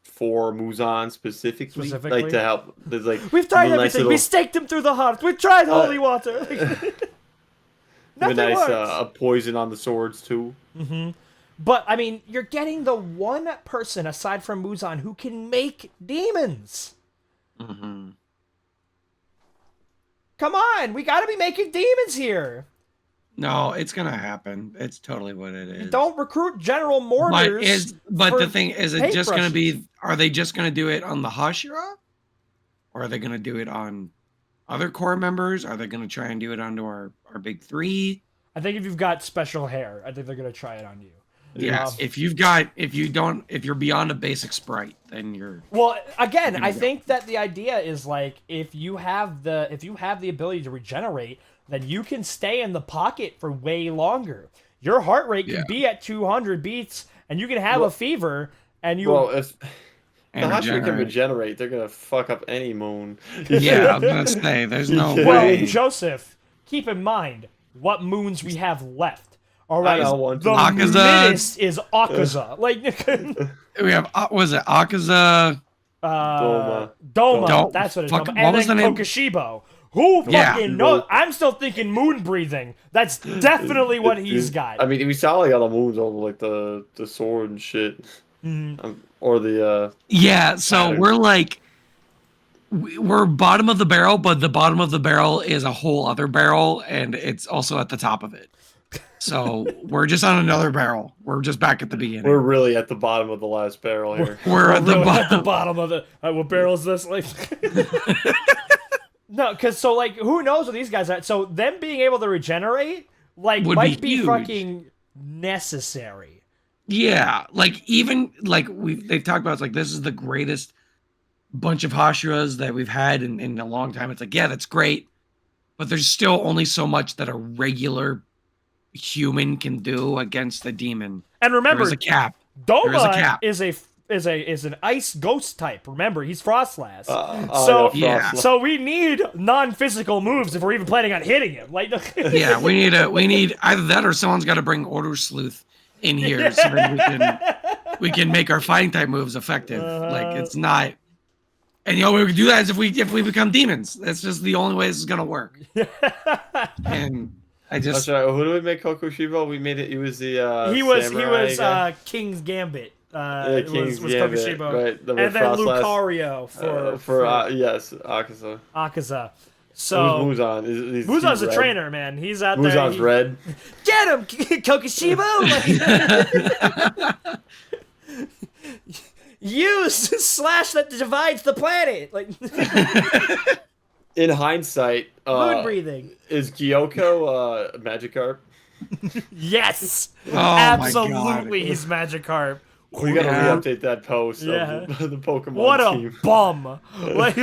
for Muzan specifically, Specifically? like to help. There's like We've tried a nice everything. little- We staked him through the heart. We tried holy water. a Nothing nice works. a poison on the swords too. But I mean, you're getting the one person aside from Muzan who can make demons. Mm-hmm. Come on, we got to be making demons here. No, it's gonna happen. It's totally what it is. Don't recruit General But Mortars. but for the thing is, it just gonna paintbrushes. be? Are they just gonna do it on the Hashira, or are they gonna do it on other core members? Are they gonna try and do it onto our big three? I think if you've got special hair, I think they're gonna try it on you. Yes. If you're beyond a basic sprite, then you're. Well, again, Here we I go. think that the idea is like if you have the ability to regenerate, then you can stay in the pocket for way longer. Your heart rate can Yeah. be at 200 beats, and you can have a fever, and you. Well, if the And Hashira can regenerate. regenerate, they're gonna fuck up any moon. Yeah, I was gonna say there's no Yeah. well, way. Joseph, keep in mind what moons we have left. All right, know one, the too. Akaza. middest is Akaza. Like, We have was it Akaza? Doma. Doma. That's what it's Fuck, called. what And was then the name? Kokoshibo. Who Yeah. fucking knows? I'm still thinking moon breathing. That's definitely what he's got. I mean, we saw like all the moons over like the sword and shit, or the Yeah, so Pattern. we're like we're bottom of the barrel, but the bottom of the barrel is a whole other barrel, and it's also at the top of it. So we're just on another barrel. We're just back at the beginning. We're really at the bottom of the last barrel here. We're at the Really at the bottom. bottom of it. What barrel is this? Like, no, because so like, who knows what these guys are? So them being able to regenerate, like, Would might be be huge. fucking necessary. Yeah, like even like they've talked about, it's like this is the greatest bunch of Hashiras that we've had in a long time. It's like, yeah, that's great, but there's still only so much that a regular human can do against the demon. And remember, There's a cap. There is a Doma cap. is an ice ghost type. Remember, he's Frostlass. So yeah. So we need non-physical moves if we're even planning on hitting him. Like, Yeah, we need either that or someone's got to bring Order Sleuth in here so that we can make our fighting type moves effective. Like it's not. And the only way we can do that is if we become demons. That's just the only way this is gonna work. And I That's just right. Who do we make Kokoshibo? We made it. He was the he was samurai guy. King's Gambit. King's was Gambit, Kokoshibo. right, the And then Frostlass. Lucario for yes, Akaza. Akaza. Who's So Muzan? He's Muzan's a red. trainer, man. He's out Muzan's there. red. Get him, Kokoshibo! use slash that divides the planet. Like In hindsight, moon breathing. is Gyoko Magikarp? Yes, Oh my absolutely. God. He's Magikarp. We gotta Yeah. re-update that post Yeah. of the Pokemon What a team. bum! Like,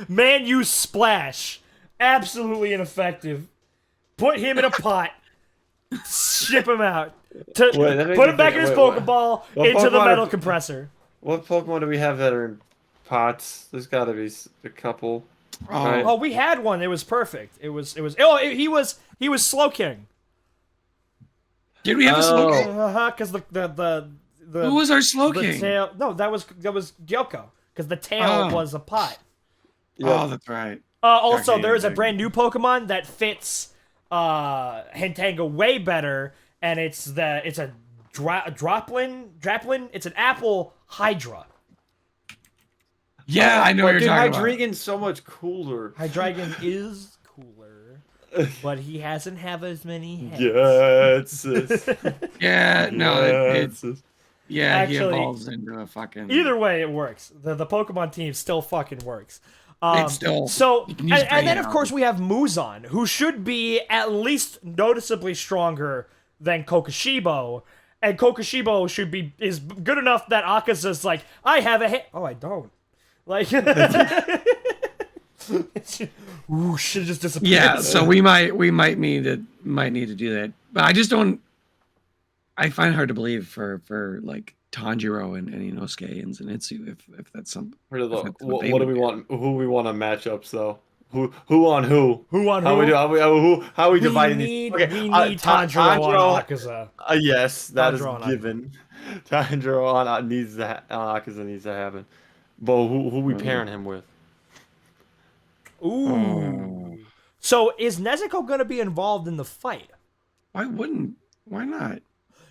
man, use splash. Absolutely ineffective. Put him in a pot. Ship him out. Wait, that makes Put me him back think- in his wait, Pokeball what into the Pokemon metal are- compressor. What Pokemon do we have that are in pots? There's gotta be a couple. Oh, Right. Oh, we had one. It was perfect. He was Slowking. did we have a slow Oh. king? Because the Who was our slow the king? tail. No, that was Gyoko. Because the tail Oh. was a pot. Oh, that's right. Also, Okay, there is a okay. brand new Pokemon that fits Hentanga way better, and it's a Draplin. It's an Apple Hydra. Yeah, I know what you're Dude, talking about. Hydreigon's so much cooler. Hydreigon is cooler, but he hasn't have as many heads. Yes. Yeah, no, Yes. he Actually, evolves into a fucking. Either way, it works. The Pokemon team still fucking works. It's still- So, you can use and then Dragon of course we have Muzan, who should be at least noticeably stronger than Kokushibo, and Kokushibo is good enough that Akaza's like, I have a hit. Oh, I don't. Like, ooh, shit just disappeared. Yeah, so we might need to do that, but I just don't. I find it hard to believe for like Tanjiro and Inosuke and Zenitsu if that's something. What, if that's what they do would we do. want? Who we want on matchups though? Who on who? Who on How who? we do? How are we dividing we these? need Tanjiro on Akaza. Yes, that is Tanjiro on given. Tanjiro on Akaza needs to happen. But who we pairing him with? Ooh. Oh. So is Nezuko gonna be involved in the fight? Why wouldn't? Why not?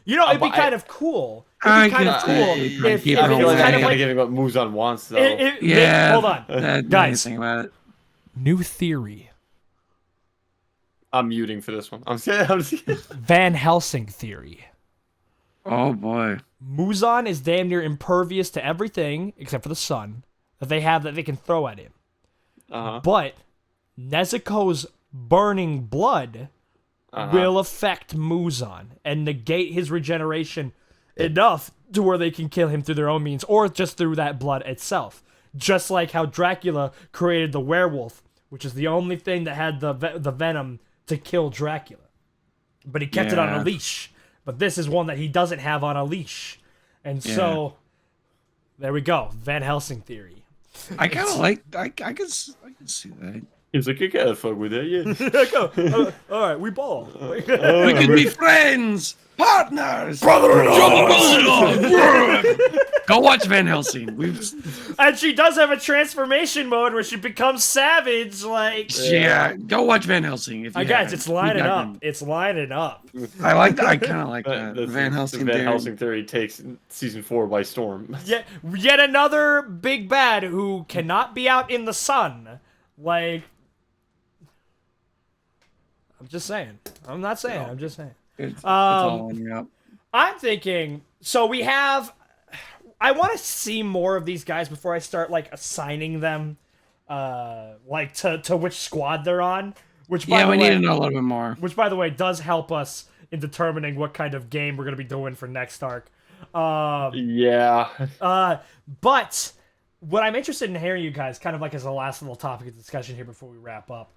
You know, it'd be but kind of cool. I It'd be kind of can cool say- if I it keep was it I feel like away. kind I'm of gonna like. give him what Muzan wants though. Yeah, Hold on, That, guys. Think about it. New theory. I'm muting for this one. I'm saying. Van Helsing theory. Oh boy. Muzan is damn near impervious to everything except for the sun that they have that they can throw at him. Uh-huh. But Nezuko's burning blood will affect Muzan and negate his regeneration enough to where they can kill him through their own means or just through that blood itself. Just like how Dracula created the werewolf, which is the only thing that had the venom to kill Dracula. But he kept it on a Yeah. leash. But this is one that he doesn't have on a leash. And so, there we go. Van Helsing theory. I kind of like. I can see that. He's like, you gotta fuck with that, yeah. Go. All right, we ball. We could be friends, partners, Go watch Van Helsing. And she does have a transformation mode where she becomes savage. Like, Go watch Van Helsing. If you guys, haven't. it's lining You've up. got It's lining up. them. I like that. I kind of like But that. Van Helsing. Van dude. Helsing theory takes season 4 by storm. Yet another big bad who cannot be out in the sun. Like, I'm just saying. I'm not saying. I'm just saying. It's all lining up. I'm thinking. So we have. I want to see more of these guys before I start like assigning them, like to which squad they're on. Which by the We way, need to know a little bit more. Which by the way does help us in determining what kind of game we're gonna be doing for next arc. Yeah. But what I'm interested in hearing you guys, kind of like as a last little topic of discussion here before we wrap up,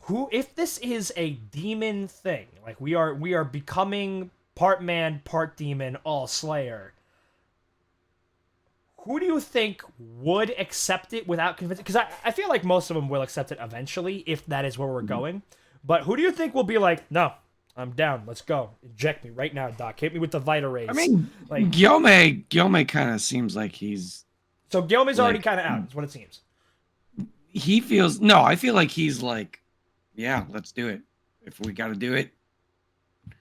who, if this is a demon thing, like we are becoming part man, part demon, all slayer. Who do you think would accept it without convincing? Because I feel like most of them will accept it eventually, if that is where we're going. But who do you think will be like, no, I'm down. Let's go. Inject me right now, Doc. Hit me with the Vita Rays. I mean, like, Gyome kind of seems like he's. so Guillaume's already like- kind of out, is what it seems. He feels no. I feel like he's like, yeah, let's do it. If we got to do it,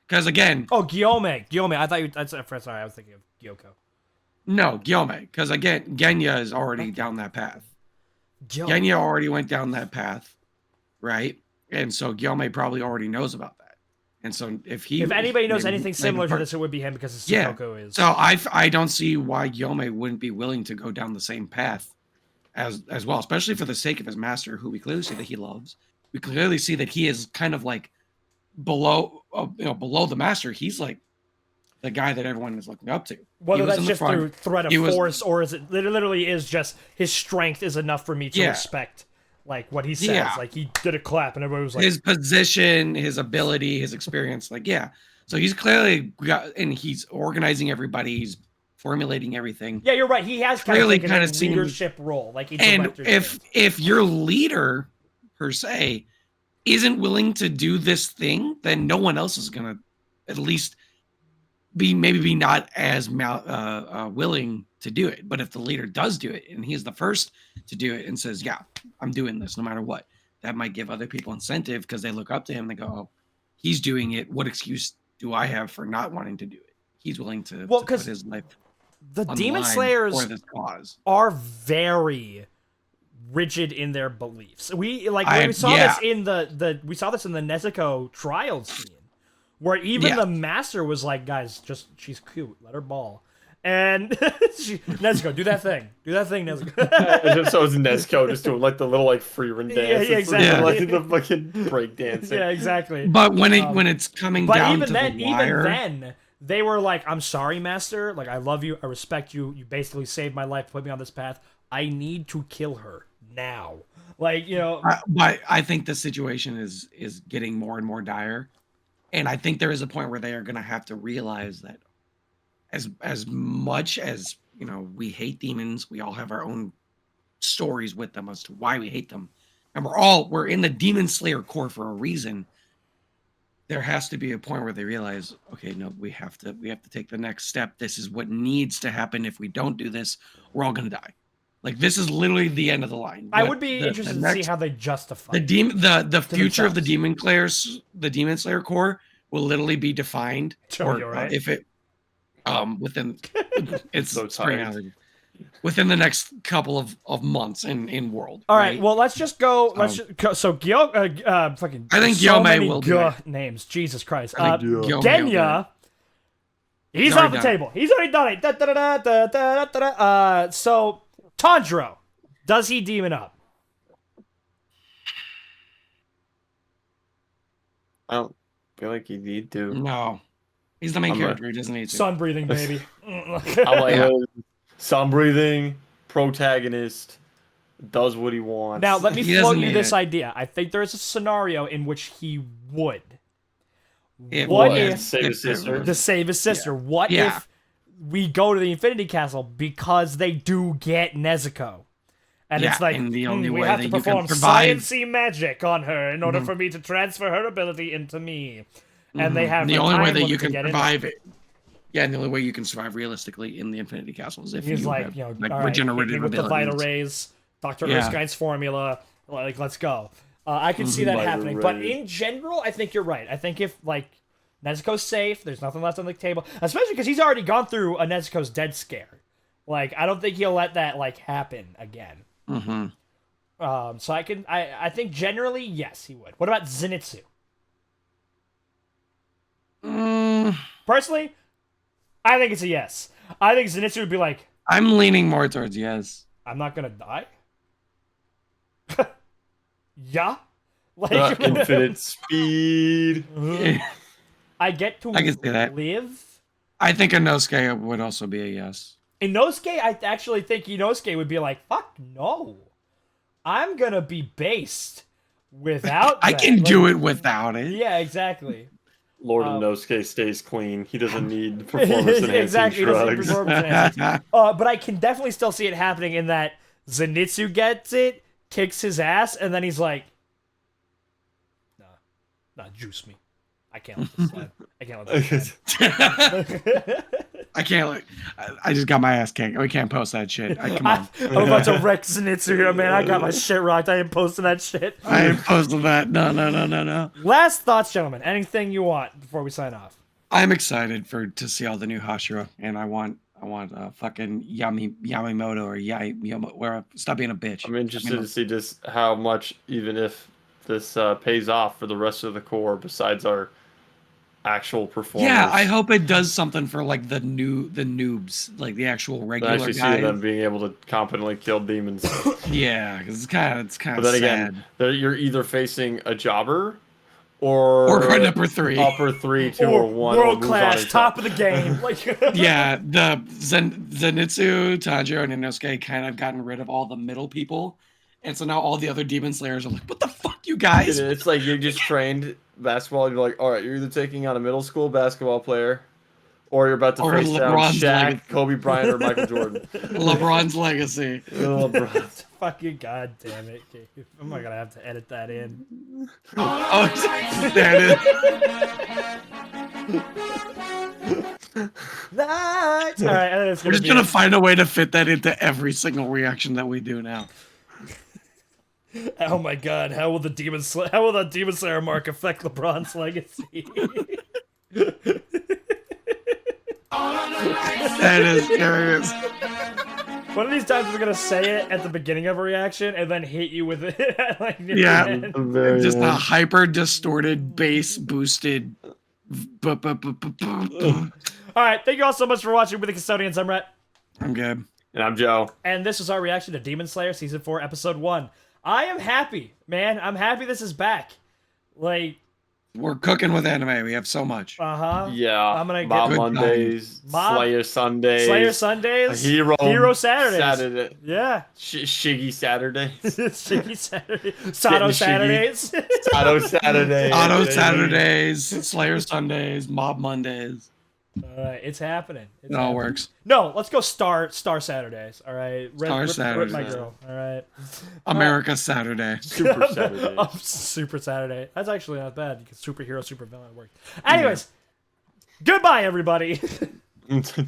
because again, Oh, Guillaume. I thought you. Sorry, I was thinking of Gyoko. no, Gyome. Because again, Genya is already down that path. Genya already went down that path, right? And so Gyome probably already knows about that. And so if anybody knows maybe- anything similar to this, it would be him, because Yeah. Sudoku is. So I don't see why Yome wouldn't be willing to go down the same path as well, especially for the sake of his master, who we clearly see that he loves. We clearly see that he is kind of like below the master. He's like the guy that everyone is looking up to. Whether He was that's in the just front. through threat of He was- force, or is it literally is just his strength is enough for me to Yeah. respect like what he says. Yeah. Like he did a clap and everybody was like, His position, his ability, his experience. Like, yeah. So he's clearly and he's organizing everybody. He's formulating everything. yeah, you're right. He has Clearly kind kinda of seems- leadership role, like a And director's if your leader per se isn't willing to do this thing, then no one else is gonna at least be not as willing to do it. But if the leader does do it and he's the first to do it and says, yeah, I'm doing this no matter what, that might give other people incentive because they look up to him and they go, oh, he's doing it, what excuse do I have for not wanting to do it? He's willing to put his life the on Demon line Slayers for this cause. are very rigid in their beliefs. We saw yeah. this in the Nezuko trial scene, where even Yeah. the master was like, guys, she's cute, let her ball. And Nezuko, do that thing, Nezuko. So it's Nezuko just doing like the little like free run dance. Yeah, exactly. Like the fucking break dancing. Yeah, exactly. But when it's coming But down even to then, the wire, they were like, I'm sorry, master. Like, I love you. I respect you. You basically saved my life, put me on this path. I need to kill her now. Like, but I think the situation is getting more and more dire, and I think there is a point where they are going to have to realize that as much as we hate demons, we all have our own stories with them as to why we hate them, and we're in the Demon Slayer core for a reason. There has to be a point where they realize, okay, no, we have to take the next step. This is what needs to happen. If we don't do this, we're all going to die. Like, this is literally the end of the line. I would be interested to see how they justify the future of the themselves. the Demon Slayer core will literally be defined, You're right. if it within it's So tired. within the next couple of months in world. All right, well, let's just go. Let's just go. So, fucking. I think so Gyome many will do it. names. Jesus Christ. I think Gyome will do Genya. He's already off the done it. table. He's already done it. Da, da, da, da, da, da, da. So, Tanjiro, does he demon up? I don't feel like you need to. No, he's the main character. He doesn't need to. Sun breathing, baby. I'm like sun breathing protagonist does what he wants. Now, let me He float doesn't you need this it. idea. I think there is a scenario in which he would. It What would. if Save his sister? to save his sister? What Yeah. if we go to the Infinity Castle because they do get Nezuko? And it's like, and the only we way have that to you can perform survive- sciencey magic on her in order for me to transfer her ability into me. And they have the no only way time that limit you to can get in. survive it. Yeah, and the only way you can survive realistically in the Infinity Castle is if He's you like, have all like right, hit me regenerative with the vital abilities. rays, Dr. Yeah. Erskine's formula, like, let's go. I can see that Vital happening. But rays. in general, I think you're right. I think if, like, Nezuko's safe, there's nothing left on the table, especially because he's already gone through a Nezuko's dead scare. Like, I don't think he'll let that, like, happen again. Mm-hmm. So I think generally, yes, he would. What about Zenitsu? Personally, I think it's a yes. I think Zenitsu would be like, I'm leaning more towards yes. I'm not gonna die. Yeah, like Infinite speed. I get to I can see that. live. I think Inosuke would also be a yes. Inosuke, I actually think Inosuke would be like, fuck no. I'm gonna be based without I that. can Like, do it without it. Yeah, exactly. Lord Inosuke stays clean. He doesn't need performance enhancing Exactly, he doesn't need drugs. performance enhancing. But I can definitely still see it happening in that Zenitsu gets it, kicks his ass, and then he's like, nah, juice me. I can't let this slide. I can't let this slide. I can't look. I just got my ass kicked. We can't post that shit. Come on. I'm about to wreck Zenitsu here, man. I got my shit rocked. I ain't posting that shit. I ain't posting that. No. Last thoughts, gentlemen. Anything you want before we sign off? I'm excited to see all the new Hashira, and I want fucking Yamimoto or Yamamoto. Stop being a bitch. I'm interested to see just how much, even if this pays off for the rest of the core, besides our actual performers. Yeah, I hope it does something for like the noobs, like the actual I regular actually see guys. them being able to competently kill demons. Yeah, because it's kind of But then sad. again, you're either facing a jobber or Or an upper three. upper 3, 2, Or or 1. world class, top of the game. Like, Yeah, the Zenitsu, Tanjiro, and Inosuke kind of gotten rid of all the middle people, and so now all the other demon slayers are like, "What the fuck, you guys?" It's like you just trained basketball. You're like, all right, you're either taking on a middle school basketball player, or you're about to Or face down LeBron's Shaq, legacy. Kobe Bryant, or Michael Jordan. LeBron's legacy. LeBron. fucking goddamn it, Gabe. I'm not gonna have to edit that in. Oh, there it is. Nice. All right, and then it's We're just gonna find a way to fit that into every single reaction that we do now. Oh my god, how will the Demon Slayer mark affect LeBron's legacy? That is hilarious. One of these times we're gonna say it at the beginning of a reaction and then hit you with it at like near Yeah. the end. Just a hyper distorted bass boosted. All right, thank you all so much for watching with the Custodians. I'm Rhett. I'm good. And I'm Joe. And this is our reaction to Demon Slayer Season 4, Episode 1. I am happy, man. I'm happy this is back. Like, We're cooking with anime. We have so much. Yeah. I'm gonna Mob get- Mondays, Mob- Slayer Sundays, Slayer Sundays, Hero Saturdays. Saturday, Yeah. Shiggy Saturdays, Shiggy Saturday. Sato Shiggy. Saturdays. Sato Saturdays, Auto Saturdays, Slayer Sundays, Mob Mondays. All right, it's happening. It all works. No, let's go Star Saturdays. All right, rip my Saturdays. girl. All right, America Saturday. Super Saturdays. Oh, Super Saturday. That's actually not bad. Superhero, super villain works. Anyways, goodbye, everybody.